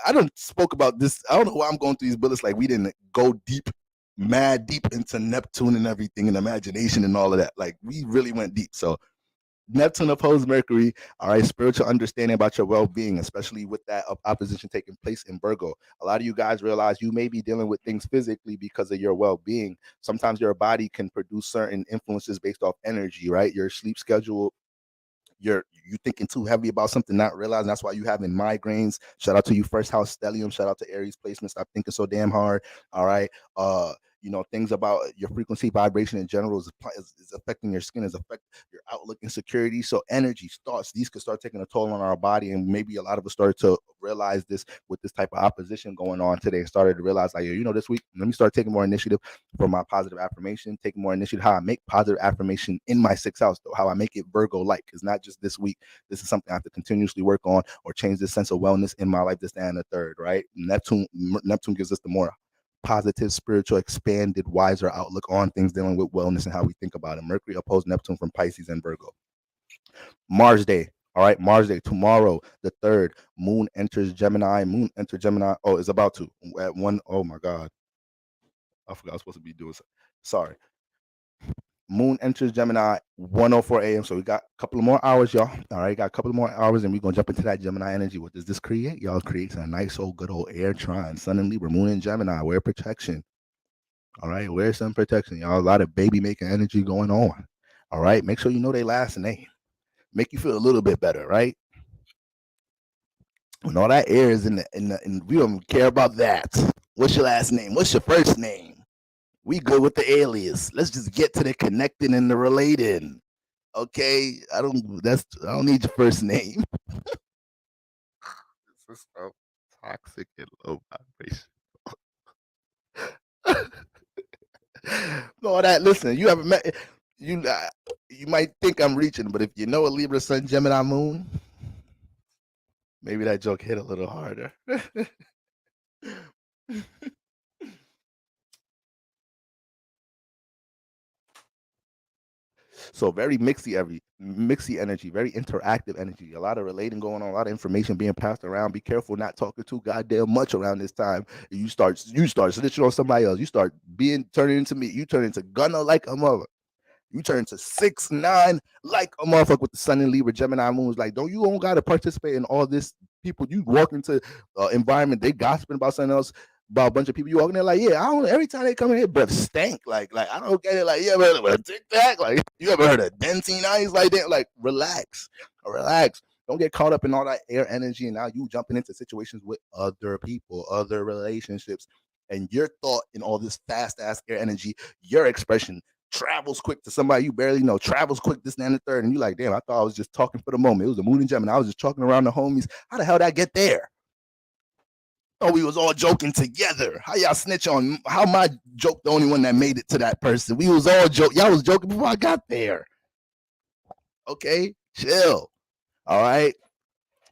I don't spoke about this. I don't know why I'm going through these bullets like we didn't go deep, mad deep into Neptune and everything and imagination and all of that. Like we really went deep. So Neptune opposed Mercury. All right, spiritual understanding about your well-being, especially with that opposition taking place in Virgo. A lot of you guys realize you may be dealing with things physically because of your well-being. Sometimes your body can produce certain influences based off energy, right? Your sleep schedule, you thinking too heavy about something, not realizing that's why you having migraines. Shout out to you, first house stellium. Shout out to Aries placement. Stop thinking so damn hard. All right. Things about your frequency vibration in general is affecting your skin, is affect your outlook, insecurity. So energy, thoughts, these could start taking a toll on our body. And maybe a lot of us started to realize this with this type of opposition going on today and started to realize like, this week, let me start taking more initiative for my positive affirmation, taking more initiative, how I make positive affirmation in my sixth house, though, how I make it Virgo like. It's not just this week. This is something I have to continuously work on or change this sense of wellness in my life, this, that, and the third, right? Neptune gives us the more positive, spiritual, expanded, wiser outlook on things dealing with wellness and how we think about it. Mercury opposed Neptune from Pisces and Virgo. Mars Day. All right, Mars Day tomorrow, the third. Moon enters Gemini. Moon enters Gemini. Oh, it's about to at one. Oh my God, I forgot I was supposed to be doing. Sorry. Moon enters Gemini 1:04 a.m. So we got a couple of more hours, y'all. All right, got a couple of more hours, and we're gonna jump into that Gemini energy. What does this create? Y'all creates a nice old good old air trine. Sun and Libra, Moon and Gemini. Wear protection. All right, wear some protection, y'all. A lot of baby making energy going on. All right, make sure you know their last name. Make you feel a little bit better, right? When all that air is in we don't care about that. What's your last name? What's your first name? We good with the alias. Let's just get to the connecting and the relating. Okay, I don't need your first name. This is so toxic and low vibration. No, that listen, you haven't met you. You might think I'm reaching, but if you know a Libra Sun Gemini Moon, maybe that joke hit a little harder. So very mixy energy, very interactive energy. A lot of relating going on, a lot of information being passed around. Be careful not talking too goddamn much around this time. You start snitching on somebody else. You start being turning into me. You turn into Gunner like a mother. You turn to 6'9" like a motherfucker with the Sun and Libra, Gemini moons. Like, don't gotta participate in all this. People, you walk into environment, they gossiping about something else, about a bunch of people. You walk in there like, yeah, I don't. Every time they come in here, breath stank. Like I don't get it. Like, yeah, but tic tac. Like, you ever heard of Dentine eyes like that? Like, relax. Don't get caught up in all that air energy, and now you jumping into situations with other people, other relationships, and your thought in all this fast ass air energy, your expression travels quick to somebody you barely know, travels quick, this, and the third. And you like, damn, I thought I was just talking for the moment. It was the moon and Gemini. I was just talking around the homies. How the hell did I get there? Oh, we was all joking together. How y'all snitch on how my joke the only one that made it to that person? We was all joke. Y'all was joking before I got there. Okay, chill. All right.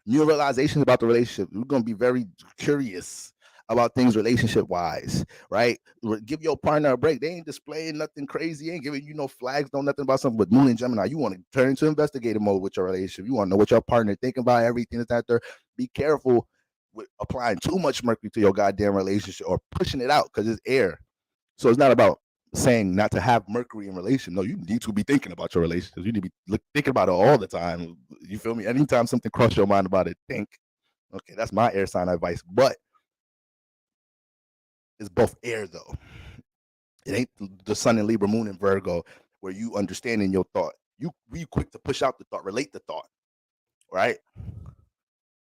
New realizations about the relationship. We're gonna be very curious about things relationship wise, right? Give your partner a break. They ain't displaying nothing crazy, ain't giving you no flags, no nothing about something. But Moon and Gemini, you want to turn into investigative mode with your relationship. You want to know what your partner thinking about everything that's out there. Be careful with applying too much mercury to your goddamn relationship or pushing it out because it's air. So it's not about saying not to have Mercury in relation. No, you need to be thinking about your relationships. You need to be thinking about it all the time. You feel me? Anytime something crosses your mind about it, think. Okay, that's my air sign advice. But it's both air though. It ain't the Sun and Libra, Moon and Virgo, where you understanding your thought. You be quick to push out the thought, relate the thought, right?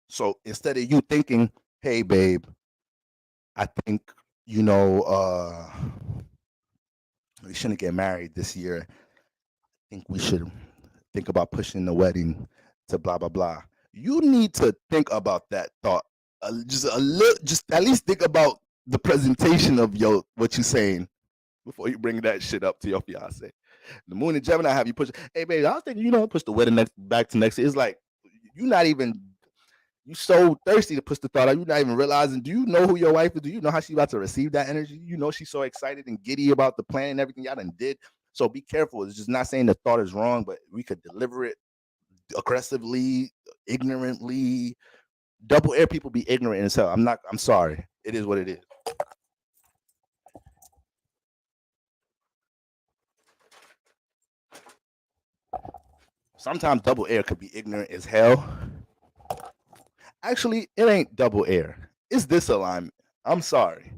So instead of you thinking, "Hey, babe, I think you know we shouldn't get married this year. I think we should think about pushing the wedding to blah blah blah. You need to think about that thought. Just a little, just at least think about the presentation of your what you saying before you bring that shit up to your fiance. The moon and Gemini have you push. Hey, baby, I was thinking, push the wedding back to next year. It's like you're not even. You so thirsty to push the thought out. You're not even realizing. Do you know who your wife is? Do you know how she's about to receive that energy? You know she's so excited and giddy about the plan and everything y'all done did. So be careful. It's just not saying the thought is wrong, but we could deliver it aggressively, ignorantly. Double air people be ignorant as hell. I'm sorry. It is what it is. Sometimes double air could be ignorant as hell. Actually, it ain't double air. It's disalignment. I'm sorry.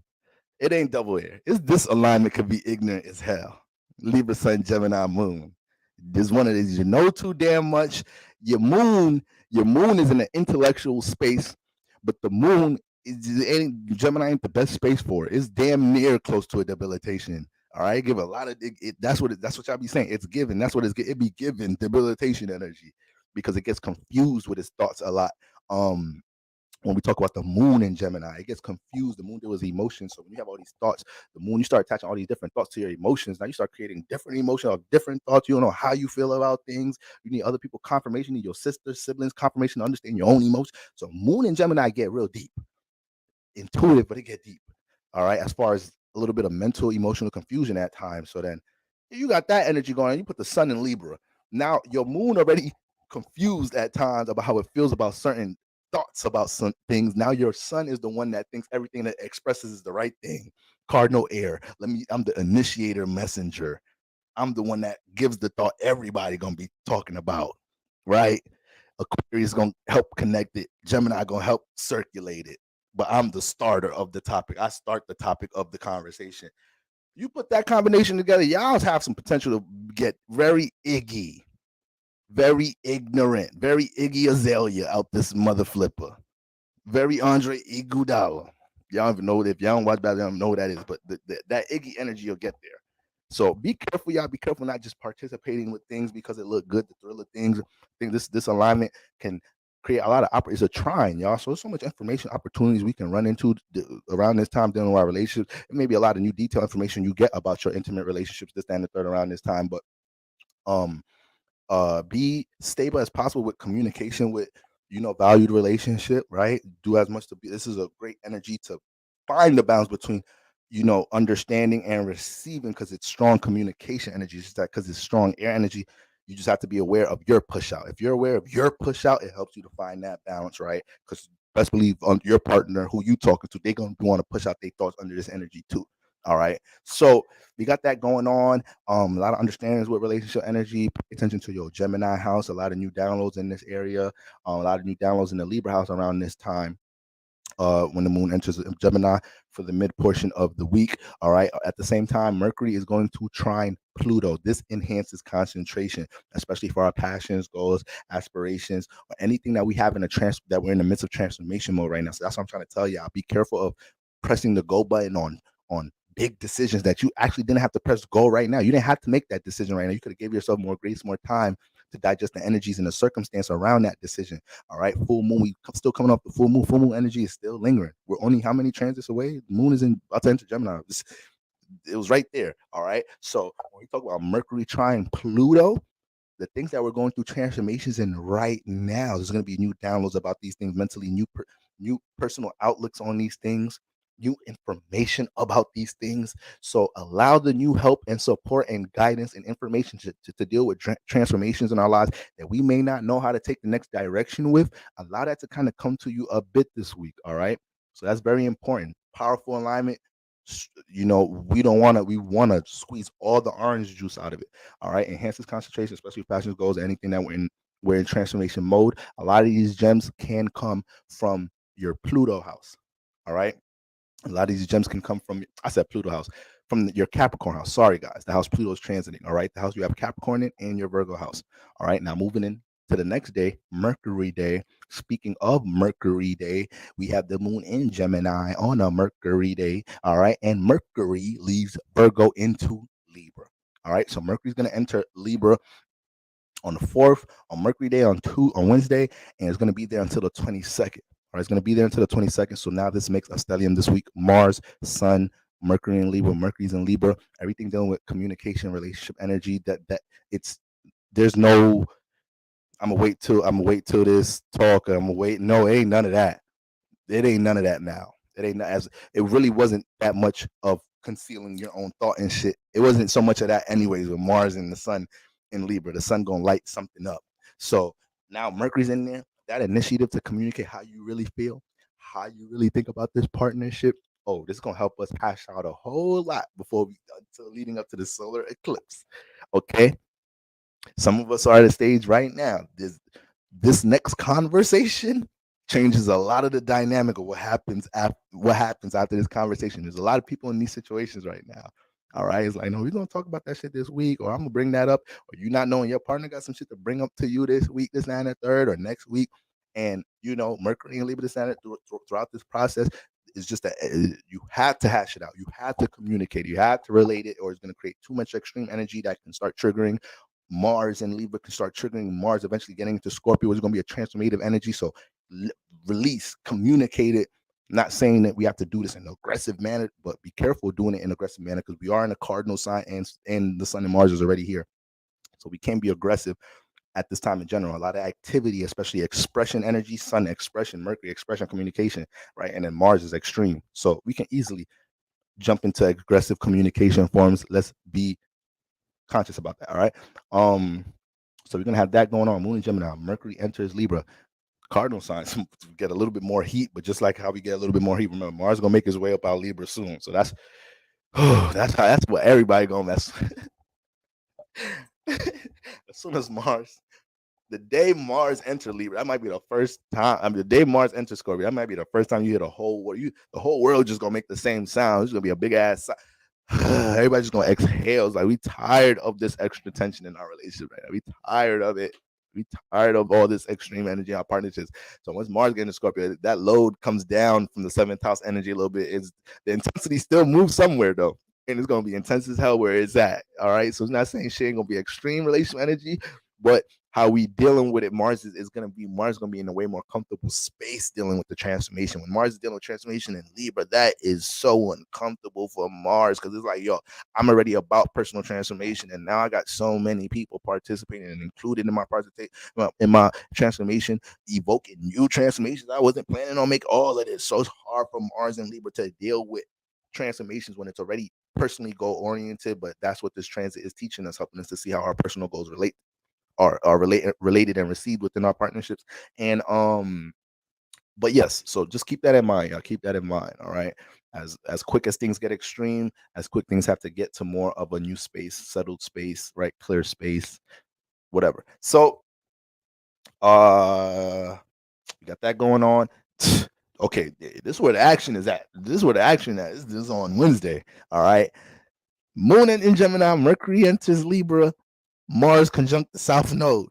It ain't double air. It's disalignment could be ignorant as hell. Libra, Sun, Gemini, Moon. This one of these. You know too damn much. Your moon is in an intellectual space, but the moon Gemini ain't the best space for it. It's damn near close to a debilitation. All right, give a lot of that's what y'all be saying. It's given. That's what it be given debilitation energy because it gets confused with its thoughts a lot. When we talk about the moon in Gemini, it gets confused. The moon deals with emotions. So when you have all these thoughts, the moon, you start attaching all these different thoughts to your emotions. Now you start creating different emotions or different thoughts. You don't know how you feel about things. You need other people confirmation, you need your sisters, siblings confirmation to understand your own emotions. So moon and Gemini get real deep, intuitive, but it get deep. All right, as far as a little bit of mental, emotional confusion at times. So then you got that energy going. You put the sun in Libra. Now your moon already confused at times about how it feels about certain thoughts about some things. Now your sun is the one that thinks everything that expresses is the right thing. Cardinal air. I'm the initiator messenger. I'm the one that gives the thought everybody gonna be talking about, right? Aquarius gonna help connect it. Gemini gonna help circulate it. But I'm the starter of the topic. I start the topic of the conversation. You put that combination together, y'all have some potential to get very iggy, very ignorant, very Iggy Azalea out this mother flipper. Very Andre Iguodala. Y'all don't even know if y'all don't watch basketball, y'all don't know what that is, but that Iggy energy will get there. So be careful, y'all. Be careful not just participating with things because it look good. The thrill of things. I think this alignment can create a lot of it's a trine, y'all. So there's so much information opportunities we can run into around this time dealing with our relationships. It may be a lot of new detailed information you get about your intimate relationships this and the third around this time, but um be stable as possible with communication with valued relationship, right? Do as much to be. This is a great energy to find the balance between understanding and receiving because it's strong communication energy. It's just that because it's strong air energy, you just have to be aware of your push out. If you're aware of your push out, it helps you to find that balance, right? Because best believe on your partner who you talking to, they're gonna want to push out their thoughts under this energy too. All right, so we got that going on. A lot of understandings with relationship energy. Pay attention to your Gemini house. A lot of new downloads in this area. A lot of new downloads in the Libra house around this time. When the moon enters Gemini for the mid portion of the week. All right. At the same time, Mercury is going to trine Pluto. This enhances concentration, especially for our passions, goals, aspirations, or anything that we have in that we're in the midst of transformation mode right now. So that's what I'm trying to tell y'all. Be careful of pressing the go button on big decisions that you actually didn't have to press go right now. You didn't have to make that decision right now. You could have gave yourself more grace, more time to digest the energies and the circumstance around that decision. All right, full moon. We still coming off the full moon. Full moon energy is still lingering. We're only how many transits away? The moon is about to enter Gemini. It was right there. All right. So when we talk about Mercury trine Pluto, the things that we're going through transformations in right now, there's going to be new downloads about these things mentally, new personal outlooks on these things, new information about these things. So allow the new help and support and guidance and information to deal with transformations in our lives that we may not know how to take the next direction with. Allow that to kind of come to you a bit this week. All right. So that's very important. Powerful alignment. We want to squeeze all the orange juice out of it. All right. Enhances concentration, especially passion goals, anything that we're in transformation mode. A lot of these gems can come from your Pluto house. All right. A lot of these gems can come from, I said Pluto house, from your Capricorn house. Sorry, guys. The house Pluto is transiting. All right. The house you have Capricorn in and your Virgo house. All right. Now moving in to the next day, Mercury day. Speaking of Mercury day, we have the moon in Gemini on a Mercury day. All right. And Mercury leaves Virgo into Libra. All right. So Mercury's going to enter Libra on the 4th, on Mercury Day on Wednesday, and it's going to be there until the 22nd. All right, it's going to be there until the 22nd. So now this makes a stellium this week: Mars, Sun, Mercury in Libra, Mercury's in Libra. Everything dealing with communication, relationship, energy. That it's there's no. I'm gonna wait till this talk. I'm gonna wait. No, it ain't none of that. It ain't none of that now. It ain't as it really wasn't that much of concealing your own thought and shit. It wasn't so much of that anyways with Mars and the Sun in Libra. The Sun gonna light something up. So now Mercury's in there. That initiative to communicate how you really feel, how you really think about this partnership. Oh, this is gonna help us hash out a whole lot before we until leading up to the solar eclipse. Okay. Some of us are at a stage right now. This next conversation changes a lot of the dynamic of what happens after this conversation. There's a lot of people in these situations right now. All right, it's like, no, we're gonna talk about that shit this week, or I'm gonna bring that up, or you not knowing your partner got some shit to bring up to you this week, this, and the third, or next week, and Mercury and Libra, this, and throughout this process. It's just that you have to hash it out. You have to communicate. You have to relate it, or it's going to create too much extreme energy that can start triggering Mars, and Libra can start triggering Mars, eventually getting into Scorpio. It's going to be a transformative energy. So release, communicate it. Not saying that we have to do this in an aggressive manner, but be careful doing it in an aggressive manner because we are in a cardinal sign, and the Sun and Mars is already here. So we can be aggressive at this time in general. A lot of activity, especially expression energy, Sun expression, Mercury expression, communication, right? And then Mars is extreme. So we can easily jump into aggressive communication forms. Let's be conscious about that. All right. So we're gonna have that going on. Moon and Gemini. Mercury enters Libra. Cardinal signs get a little bit more heat, but just like how we get a little bit more heat, remember Mars gonna make his way up out Libra soon. So that's that's what everybody gonna mess. As soon as Mars, the day Mars enters Libra, that might be the first time. I mean, the day Mars enters Scorpio, that might be the first time you hear the whole world. The whole world just gonna make the same sound. It's gonna be a big ass. Everybody's just gonna exhale. It's like we tired of this extra tension in our relationship right now. We tired of it. We tired of all this extreme energy in our partnerships. So once Mars gets into Scorpio, that load comes down from the 7th house energy a little bit. Is the intensity still moves somewhere though? And it's gonna be intense as hell where it's at. All right. So it's not saying shit ain't gonna be extreme relational energy, but how we dealing with it, Mars gonna be in a way more comfortable space dealing with the transformation. When Mars is dealing with transformation in Libra, that is so uncomfortable for Mars because it's like, yo, I'm already about personal transformation, and now I got so many people participating and included in my transformation, evoking new transformations. I wasn't planning on make all of this, so it's hard for Mars and Libra to deal with transformations when it's already personally goal oriented. But that's what this transit is teaching us, helping us to see how our personal goals are related and received within our partnerships. And but yes, so just keep that in mind. Y'all keep that in mind. All right. As quick as things get extreme, as quick things have to get to more of a new space, settled space, right? Clear space, whatever. So we got that going on. Okay, this is where the action is at. This is where the action is. This is on Wednesday. All right. Moon in Gemini, Mercury enters Libra, Mars conjunct the South Node.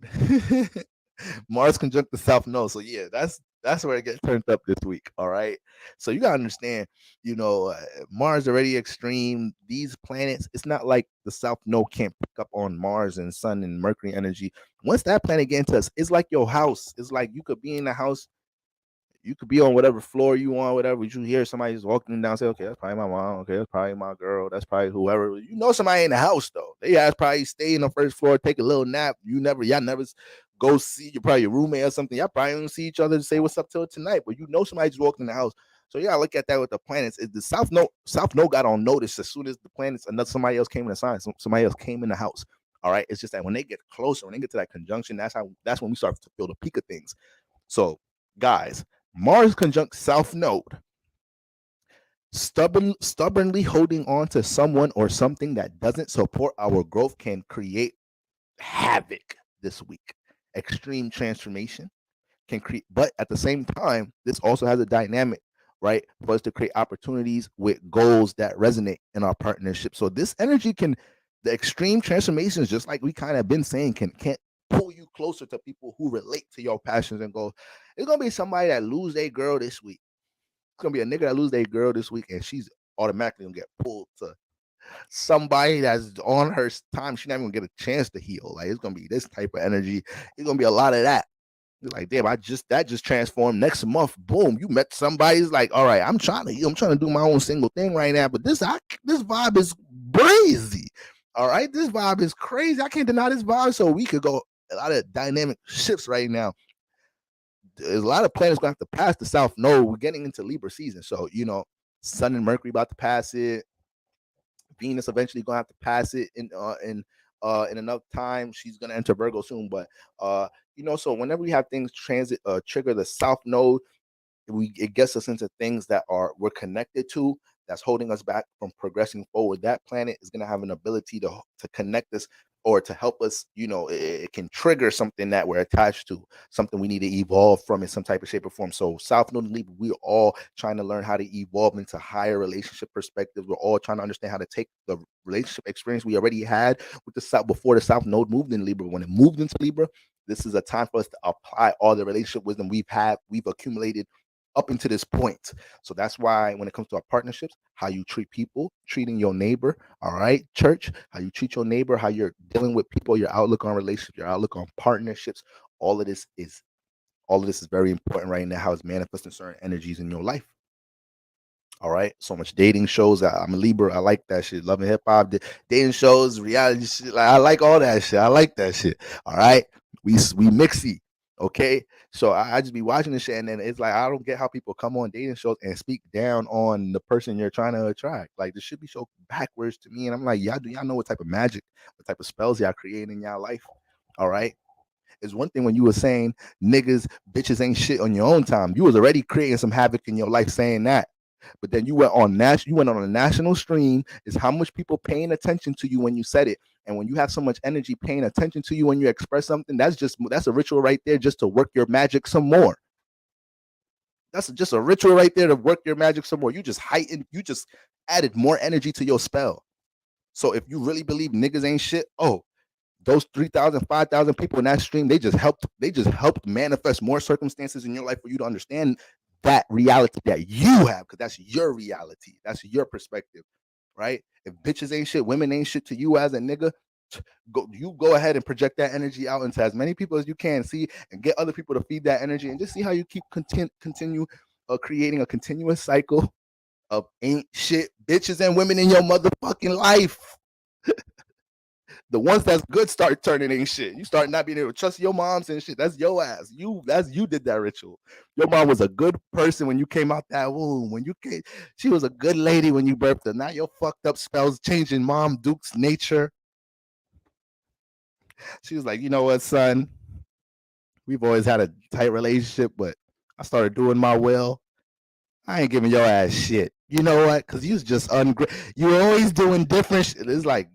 Mars conjunct the South Node. So yeah, that's where it gets turned up this week. All right. So you gotta understand, Mars already extreme. These planets, it's not like the South Node can't pick up on Mars and Sun and Mercury energy. Once that planet gets into us, it's like your house. It's like you could be in the house. You could be on whatever floor you want, whatever. You hear somebody just walking down, say, okay, that's probably my mom. Okay, that's probably my girl. That's probably whoever. Somebody in the house though. They guys probably stay in the first floor, take a little nap. Y'all never go see your roommate or something. Y'all probably don't see each other to say what's up till tonight. But somebody just walked in the house. So you gotta look at that with the planets. Is the South Node got on notice as soon as the planets, somebody else came in the sign, somebody else came in the house. All right. It's just that when they get closer, when they get to that conjunction, that's when we start to feel the peak of things. So guys, Mars conjunct South Node. Stubbornly holding on to someone or something that doesn't support our growth can create havoc this week. Extreme transformation can create, but at the same time, this also has a dynamic, right, for us to create opportunities with goals that resonate in our partnership. So this energy the extreme transformations, just like we kind of been saying, can pull you closer to people who relate to your passions and goals. It's gonna be somebody that lose their girl this week. It's gonna be a nigga that lose their girl this week, and she's automatically gonna get pulled to somebody that's on her time, she's not even gonna get a chance to heal. Like it's gonna be this type of energy. It's gonna be a lot of that. You're like, damn, that just transformed. Next month, boom, you met somebody. It's like, all right, I'm trying to heal. I'm trying to do my own single thing right now. But this vibe is crazy. All right, this vibe is crazy. I can't deny this vibe. So we could go a lot of dynamic shifts right now. There's a lot of planets going to have to pass the South Node. We're getting into Libra season. So, Sun and Mercury about to pass it. Venus eventually going to have to pass it in enough time. She's going to enter Virgo soon. But, so whenever we have things transit, trigger the South Node, it gets us into things that we're connected to, that's holding us back from progressing forward. That planet is going to have an ability to connect us, or to help us. It can trigger something that we're attached to, something we need to evolve from in some type of shape or form. So South Node and Libra, we're all trying to learn how to evolve into higher relationship perspectives. We're all trying to understand how to take the relationship experience we already had with the South before the South Node moved in Libra. When it moved into Libra, this is a time for us to apply all the relationship wisdom we've accumulated up into this point. So that's why when it comes to our partnerships, how you treat people, treating your neighbor, all right, church, how you treat your neighbor, how you're dealing with people, your outlook on relationships, your outlook on partnerships, all of this is very important right now, how it's manifesting certain energies in your life. All right, so much dating shows. I'm a Libra. I like that shit. Loving hip hop, dating shows, reality shit. Like, I like all that shit. I like that shit. All right, we mixy. Okay, so I just be watching this shit, and then it's like I don't get how people come on dating shows and speak down on the person you're trying to attract. Like this should be so backwards to me, and I'm like, do y'all know what type of magic, what type of spells y'all creating in y'all life? All right, it's one thing when you were saying niggas, bitches ain't shit on your own time. You was already creating some havoc in your life saying that. But then you went on a national stream. Is how much people paying attention to you when you said it. And when you have so much energy paying attention to you when you express something, that's a ritual right there just to work your magic some more. That's just a ritual right there to work your magic some more. You just added more energy to your spell. So if you really believe niggas ain't shit, those 3,000, 5,000 people in that stream, they just helped manifest more circumstances in your life for you to understand that reality that you have, because that's your reality. That's your perspective, right? If bitches ain't shit, women ain't shit to you as a nigga, go ahead and project that energy out into as many people as you can see, and get other people to feed that energy, and just see how you continue creating a continuous cycle of ain't shit bitches and women in your motherfucking life. The ones that's good start turning ain't shit. You start not being able to trust your moms and shit. That's your ass. You did that ritual. Your mom was a good person when you came out that womb. She was a good lady when you birthed her. Now your fucked up spells changing Mom Duke's nature. She was like, you know what, son? We've always had a tight relationship, but I started doing my will. I ain't giving your ass shit. You know what? Because you was just you always doing different shit. It's like,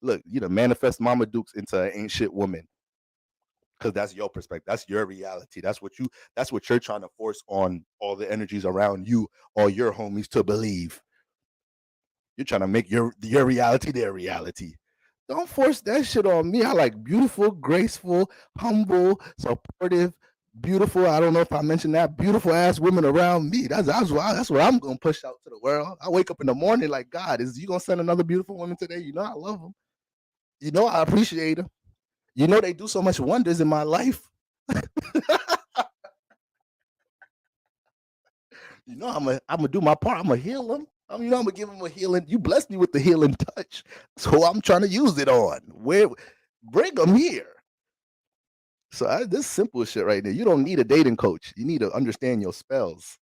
look, manifest Mama Dukes into an ain't shit woman, because that's your perspective, that's your reality, that's what you're trying to force on all the energies around you, all your homies to believe. You're trying to make your reality their reality. Don't force that shit on me. I like beautiful, graceful, humble, supportive, beautiful. I don't know if I mentioned that, beautiful ass women around me. That's what I'm gonna push out to the world. I wake up in the morning like, God, is you gonna send another beautiful woman today? I love them. I appreciate them. They do so much wonders in my life. I'm gonna do my part. I'm gonna heal them. I'm gonna give them a healing. You blessed me with the healing touch, so I'm trying to use it on. Bring them here. So this simple shit right there. You don't need a dating coach. You need to understand your spells.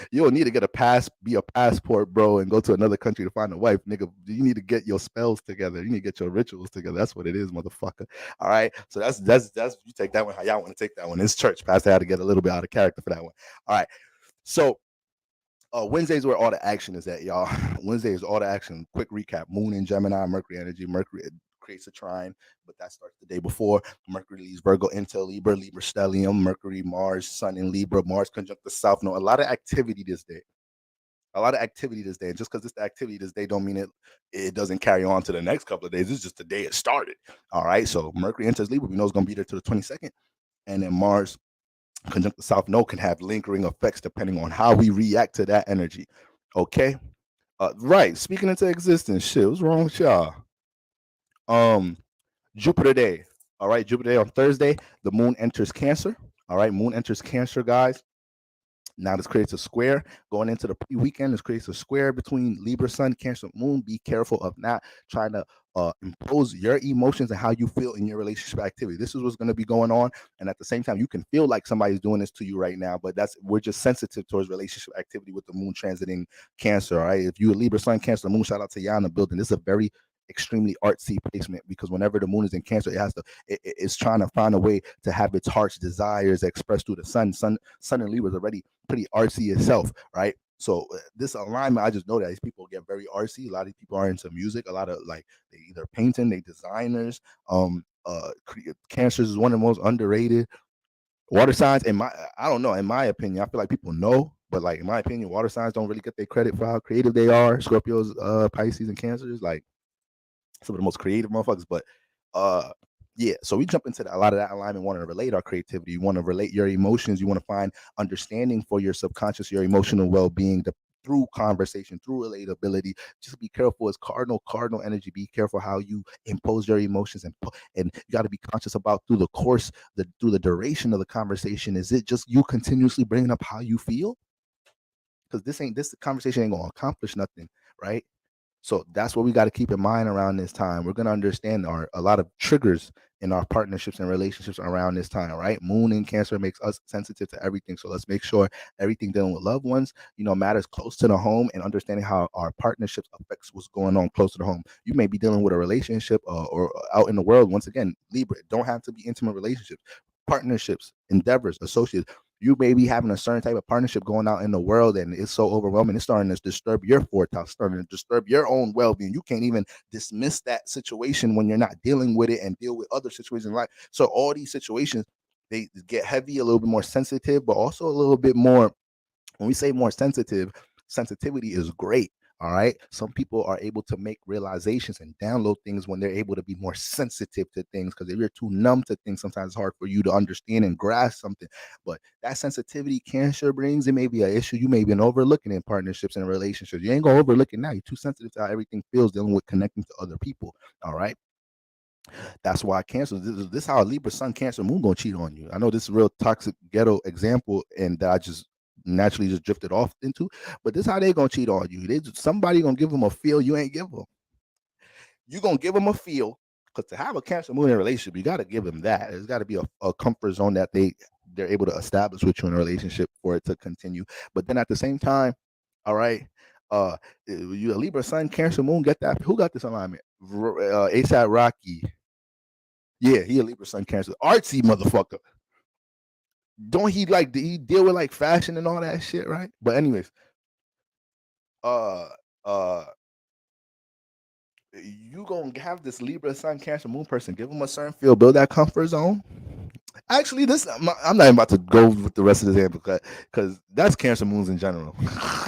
You don't need to be a passport, bro, and go to another country to find a wife, nigga. You need to get your spells together. You need to get your rituals together. That's what it is, motherfucker. All right. So that's you take that one how y'all want to take that one. It's church. Pastor had to get a little bit out of character for that one. All right. So Wednesday's where all the action is at, y'all. Wednesday is all the action. Quick recap: Moon in Gemini, Mercury energy. Mercury creates a trine, but that starts the day before. Mercury leaves Virgo into Libra, Libra stellium. Mercury, Mars, Sun in Libra. Mars conjunct the South Node. A lot of activity this day. And just because it's the activity this day don't mean it doesn't carry on to the next couple of days. It's just the day it started. All right. So Mercury enters Libra. We know it's gonna be there to the 22nd, and then Mars conjunct the South Node can have lingering effects depending on how we react to that energy. Okay. Right. Speaking into existence. Shit, what's wrong with y'all? Um, Jupiter Day. All right, Jupiter Day on Thursday. The moon enters Cancer. All right, moon enters Cancer, guys. Now this creates a square going into the pre-weekend. This creates a square between Libra Sun, Cancer Moon. Be careful of not trying to impose your emotions and how you feel in your relationship activity. This is what's going to be going on, and at the same time, you can feel like somebody's doing this to you right now. But we're just sensitive towards relationship activity with the moon transiting Cancer. All right, if you're a Libra Sun, Cancer Moon, shout out to y'all in the building. This is a very extremely artsy placement because whenever the moon is in Cancer, it's trying to find a way to have its heart's desires expressed through the sun. Sun and Libra is already pretty artsy itself, right? So this alignment, I just know that these people get very artsy. A lot of these people are into music. A lot of like they either painting, they designers. Cancers is one of the most underrated water signs. I don't know. In my opinion, I feel like people know, but like in my opinion, water signs don't really get their credit for how creative they are. Scorpios, Pisces, and Cancers, like some of the most creative motherfuckers. But uh yeah, so we jump into a lot of that alignment, want to relate our creativity, you want to relate your emotions, you want to find understanding for your subconscious, your emotional well-being, through conversation, through relatability. Just be careful. It's cardinal energy. Be careful how you impose your emotions, and you got to be conscious about through the course, through the duration of the conversation. Is it just you continuously bringing up how you feel? Because this conversation ain't gonna accomplish nothing, right? So that's what we got to keep in mind around this time. We're gonna understand a lot of triggers in our partnerships and relationships around this time, right? Moon in Cancer makes us sensitive to everything. So let's make sure everything dealing with loved ones, matters close to the home, and understanding how our partnerships affects what's going on close to the home. You may be dealing with a relationship or out in the world. Once again, Libra, it don't have to be intimate relationships, partnerships, endeavors, associates. You may be having a certain type of partnership going out in the world, and it's so overwhelming. It's starting to disturb your fourth house, starting to disturb your own well-being. You can't even dismiss that situation when you're not dealing with it and deal with other situations in life. So all these situations, they get heavy, a little bit more sensitive, but also a little bit more. When we say more sensitive, sensitivity is great. All right. Some people are able to make realizations and download things when they're able to be more sensitive to things. Because if you're too numb to things, sometimes it's hard for you to understand and grasp something. But that sensitivity Cancer brings, it may be an issue you may be overlooking in partnerships and relationships. You ain't gonna overlook it now. You're too sensitive to how everything feels dealing with connecting to other people. All right. That's why Cancer. This is how a Libra Sun Cancer Moon gonna cheat on you. I know this is a real toxic ghetto example, and that I just naturally just drifted off into. But this is how they gonna cheat on you. Somebody gonna give them a feel you ain't give them. You gonna give them a feel, because to have a Cancer Moon in a relationship, you gotta give them that. There's got to be a comfort zone that they're able to establish with you in a relationship for it to continue. But then at the same time, all right. You a Libra Sun Cancer Moon, get that? Who got this alignment? ASAP Rocky. Yeah, he a Libra Sun Cancer. Artsy motherfucker. Don't he like he deal with like fashion and all that shit, right? But anyways, uh uh you gonna have this Libra Sun Cancer Moon person, give them a certain feel, build that comfort zone. Actually, I'm not even about to go with the rest of this hand because that's Cancer Moons in general.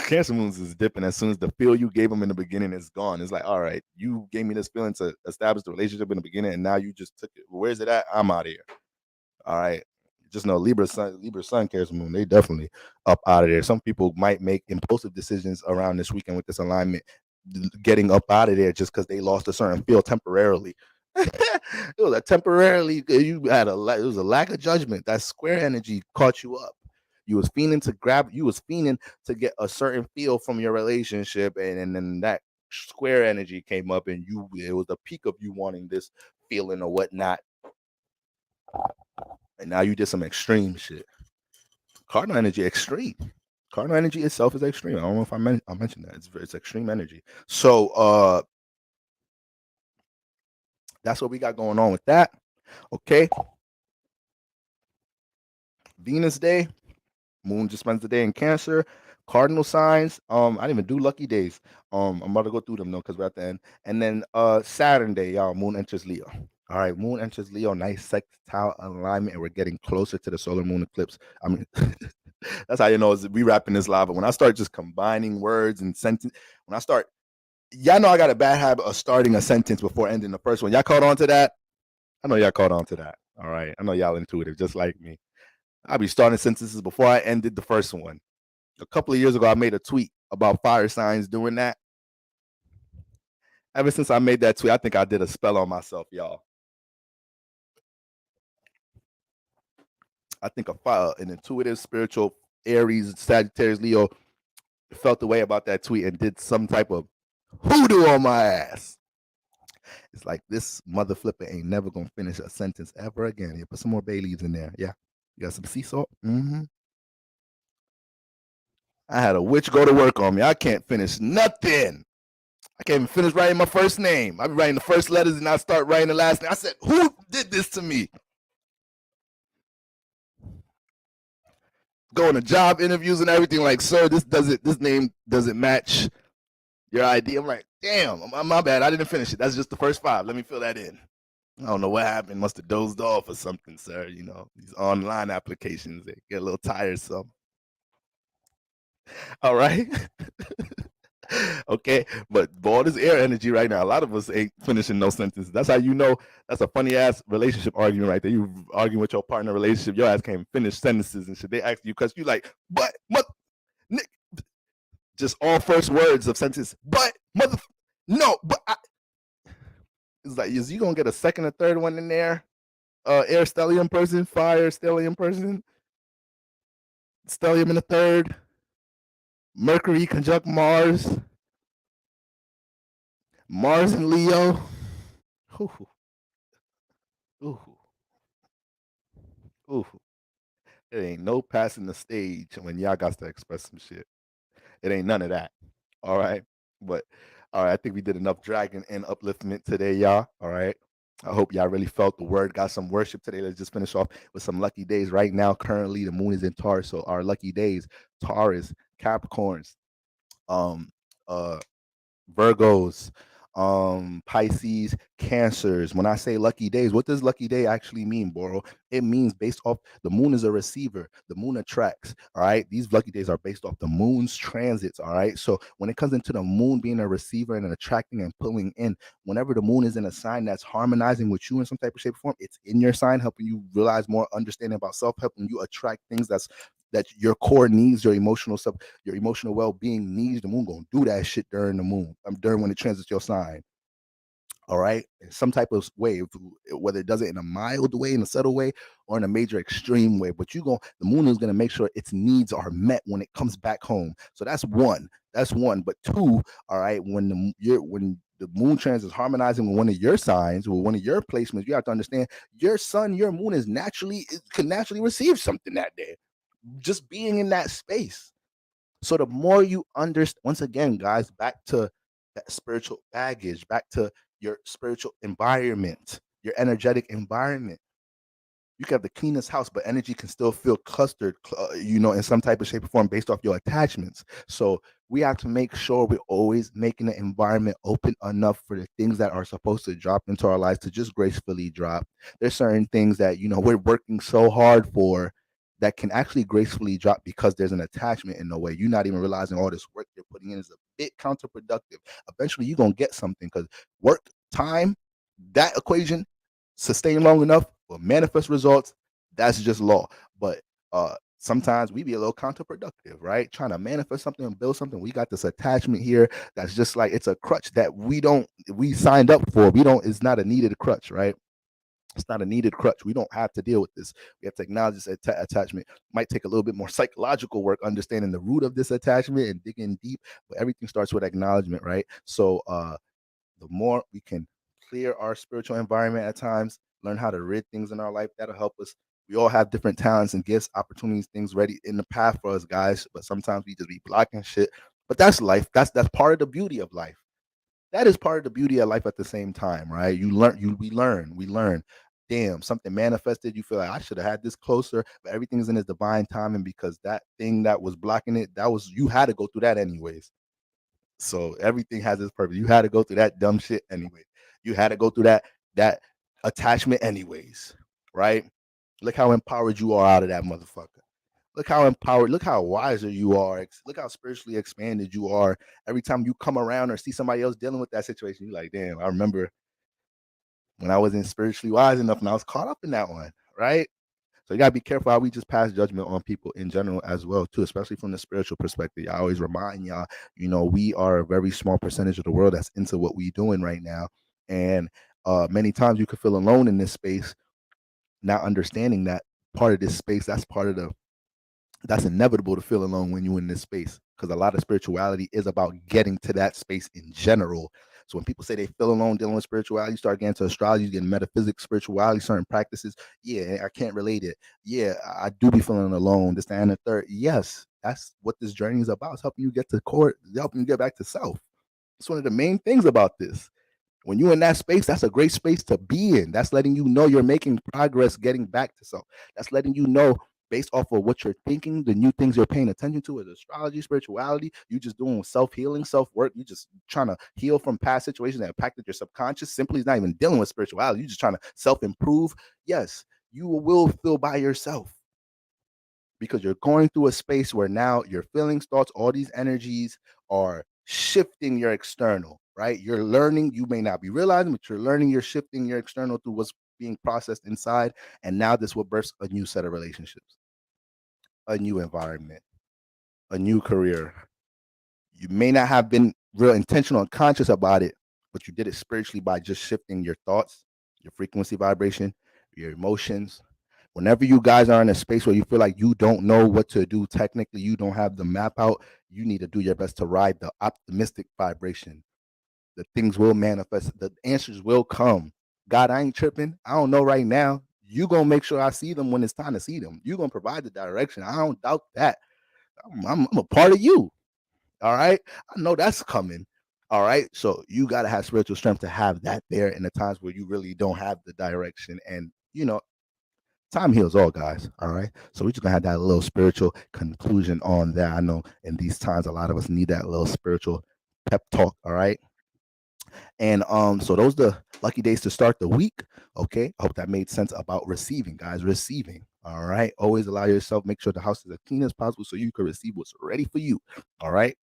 Cancer Moons is dipping as soon as the feel you gave them in the beginning is gone. It's like, all right, you gave me this feeling to establish the relationship in the beginning, and now you just took it. Where's it at? I'm out of here. All right. Just know Libra Sun, Cancer Moon, they definitely up out of there. Some people might make impulsive decisions around this weekend with this alignment, getting up out of there just because they lost a certain feel temporarily. It was a temporarily it was a lack of judgment. That square energy caught you up. You was fiending to get a certain feel from your relationship, and then that square energy came up, and it was the peak of you wanting this feeling or whatnot, and now you did some extreme shit. Cardinal energy extreme. Cardinal energy itself is extreme. I don't know if I mentioned that. It's extreme energy. So that's what we got going on with that. Okay. Venus Day. Moon just spends the day in Cancer. Cardinal signs. I didn't even do lucky days. I'm about to go through them though, because we're at the end. And then Saturn Day, y'all, Moon enters Leo. All right, Moon enters Leo, nice sextile alignment, and we're getting closer to the solar moon eclipse. I mean, that's how you know we wrapping this live. But when I start just combining words and sentence, when I start, y'all know I got a bad habit of starting a sentence before ending the first one. Y'all caught on to that? I know y'all caught on to that. All right, I know y'all intuitive, just like me. I'll be starting sentences before I ended the first one. A couple of years ago, I made a tweet about fire signs doing that. Ever since I made that tweet, I think I did a spell on myself, y'all. I think an intuitive, spiritual Aries, Sagittarius, Leo felt the way about that tweet and did some type of hoodoo on my ass. It's like this mother flipper ain't never gonna finish a sentence ever again. You put some more bay leaves in there. Yeah. You got some sea salt? Mm-hmm. I had a witch go to work on me. I can't finish nothing. I can't even finish writing my first name. I be writing the first letters and I start writing the last name. I said, who did this to me? Going to job interviews and everything, like, sir, this name doesn't match your ID. I'm like, damn, my bad. I didn't finish it. That's just the first five. Let me fill that in. I don't know what happened. Must have dozed off or something, sir. You know, these online applications, they get a little tiresome. All right. Okay, but all this air energy right now, a lot of us ain't finishing no sentences. That's how you know that's a funny ass relationship argument right there. You arguing with your partner relationship, your ass can't finish sentences and shit. They ask you because you like, but Nick, just all first words of sentences, but mother, no, but I, it's like, is you gonna get a second or third one in there? Air stellium person, fire stellium person, stellium in the third, Mercury conjunct Mars, Mars and Leo. Ooh, ooh, ooh. It ain't no passing the stage when y'all got to express some shit. It ain't none of that. All right. But all right, I think we did enough dragon and upliftment today, y'all. All right. I hope y'all really felt the word, got some worship today. Let's just finish off with some lucky days. Right now, currently, the moon is in Taurus. So our lucky days, Taurus, Capricorns, um, uh, Virgos, Pisces, Cancers. When I say lucky days, what does lucky day actually mean, Boro? It means based off the moon is a receiver, the moon attracts. All right, these lucky days are based off the moon's transits. All right, so when it comes into the moon being a receiver and attracting and pulling in, whenever the moon is in a sign that's harmonizing with you in some type of shape or form, it's in your sign, helping you realize more understanding about self, helping you attract things that your core needs, your emotional stuff, your emotional well-being needs. The moon gonna do that shit during the moon. During when it transits your sign. All right, in some type of way, whether it does it in a mild way, in a subtle way, or in a major extreme way. But the moon is gonna make sure its needs are met when it comes back home. So that's one. That's one. But two, all right, when the moon transit is harmonizing with one of your signs or one of your placements, you have to understand your sun, your moon can naturally receive something that day just being in that space. So the more you understand, once again, guys, back to that spiritual baggage, back to your spiritual environment, your energetic environment. You can have the cleanest house, but energy can still feel clustered, in some type of shape or form based off your attachments. So we have to make sure we're always making the environment open enough for the things that are supposed to drop into our lives to just gracefully drop. There's certain things that we're working so hard for that can actually gracefully drop because there's an attachment in the way. You're not even realizing all this work you're putting in is a bit counterproductive. Eventually, you're gonna get something because work time, that equation, sustain long enough will manifest results. That's just law. But sometimes we be a little counterproductive, right? Trying to manifest something and build something. We got this attachment here that's just like it's a crutch that we signed up for. We don't, it's not a needed crutch, right? It's not a needed crutch. We don't have to deal with this. We have to acknowledge this attachment. Might take a little bit more psychological work, understanding the root of this attachment and digging deep. But everything starts with acknowledgement, right? So the more we can clear our spiritual environment at times, learn how to rid things in our life, that'll help us. We all have different talents and gifts, opportunities, things ready in the path for us, guys. But sometimes we just be blocking shit. But that's life. That's part of the beauty of life. That is part of the beauty of life at the same time, right? We learn. Damn, something manifested. You feel like I should have had this closer, but everything's in its divine timing because that thing that was blocking it, you had to go through that anyways. So everything has its purpose. You had to go through that dumb shit anyway. You had to go through that attachment anyways, right? Look how empowered you are out of that motherfucker. Look how empowered, look how wiser you are. Look how spiritually expanded you are. Every time you come around or see somebody else dealing with that situation, you're like, damn, I remember when I wasn't spiritually wise enough and I was caught up in that one, right? So you gotta be careful how we just pass judgment on people in general as well, too, especially from the spiritual perspective. I always remind y'all, we are a very small percentage of the world that's into what we doing right now. And many times you could feel alone in this space, not understanding that part of this space, that's inevitable to feel alone when you're in this space, because a lot of spirituality is about getting to that space in general. So when people say they feel alone dealing with spirituality, you start getting to astrology, you get metaphysics, spirituality, certain practices. Yeah, I can't relate it. Yeah, I do be feeling alone. This, that, and the third. Yes, that's what this journey is about. It's helping you get to core, helping you get back to self. It's one of the main things about this. When you're in that space, that's a great space to be in. That's letting you know you're making progress getting back to self. That's letting you know, based off of what you're thinking, the new things you're paying attention to is astrology, spirituality. You just doing self-healing, self-work. You just trying to heal from past situations that impacted your subconscious. Simply is not even dealing with spirituality. You're just trying to self-improve. Yes, you will feel by yourself, because you're going through a space where now your feelings, thoughts, all these energies are shifting your external, right? You're learning, you may not be realizing, but you're learning, you're shifting your external through what's being processed inside. And now this will burst a new set of relationships, a new environment, a new career. You may not have been real intentional and conscious about it, but you did it spiritually by just shifting your thoughts, your frequency vibration, your emotions. Whenever you guys are in a space where you feel like you don't know what to do, technically, you don't have the map out, you need to do your best to ride the optimistic vibration. The things will manifest, the answers will come. God, I ain't tripping. I don't know right now. You gonna make sure I see them when it's time to see them. You gonna provide the direction. I don't doubt that. I'm a part of you. All right. I know that's coming. All right. So you got to have spiritual strength to have that there in the times where you really don't have the direction. And, time heals all, guys. All right. So we're just going to have that little spiritual conclusion on that. I know in these times, a lot of us need that little spiritual pep talk. All right. And so those are the lucky days to start the week. Okay. I hope that made sense about receiving, guys. Receiving. All right. Always allow yourself, make sure the house is as clean as possible so you can receive what's ready for you. All right.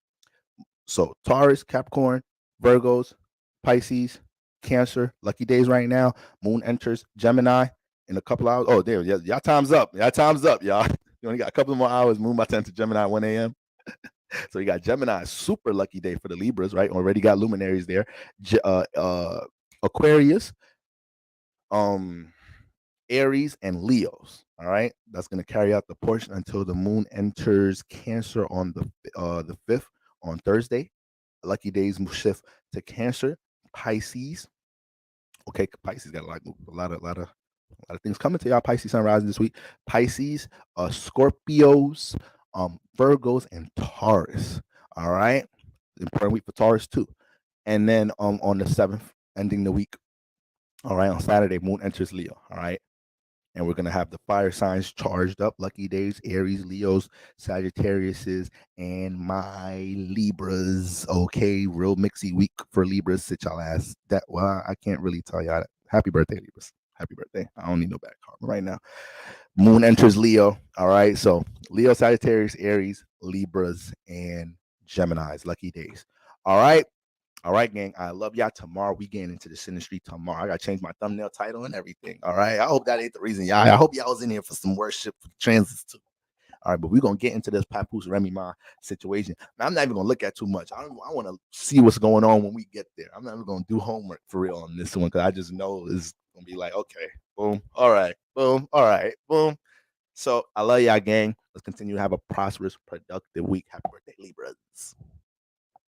So Taurus, Capricorn, Virgos, Pisces, Cancer, lucky days right now. Moon enters Gemini in a couple hours. Oh, there, y'all time's up. Y'all time's up, y'all. You only got a couple more hours. Moon about to enter Gemini at 1 a.m. So you got Gemini, super lucky day for the Libras, right? Already got luminaries there. Aquarius, um, Aries, and Leos. All right, that's going to carry out the portion until the moon enters Cancer on the 5th on Thursday. Lucky days shift to Cancer, Pisces. Okay, Pisces got a lot of things coming to y'all. Pisces sun rising this week. Pisces, Scorpios, Virgos, and Taurus. All right, important week for Taurus too. And then on the 7th, ending the week. All right, on Saturday, Moon enters Leo. All right, and we're gonna have the fire signs charged up. Lucky days: Aries, Leos, Sagittariuses, and my Libras. Okay, real mixy week for Libras. Sit y'all ass. That well, I can't really tell y'all that. Happy birthday, Libras. Happy birthday. I don't need no bad karma right now. Moon enters Leo. All right, so Leo, Sagittarius, Aries, Libras, and Gemini's. Lucky days. All right. All right, gang. I love y'all. Tomorrow we getting into the synastry tomorrow. I gotta change my thumbnail title and everything. All right. I hope that ain't the reason, y'all. I hope y'all was in here for some worship for transits too. All right, but we're gonna get into this Papoose Remy Ma situation. Now, I'm not even gonna look at too much. I want to see what's going on when we get there. I'm not even gonna do homework for real on this one because I just know it's gonna be like, okay, boom, all right, boom, all right, boom. So I love y'all, gang. Let's continue to have a prosperous, productive week. Happy birthday, Libras.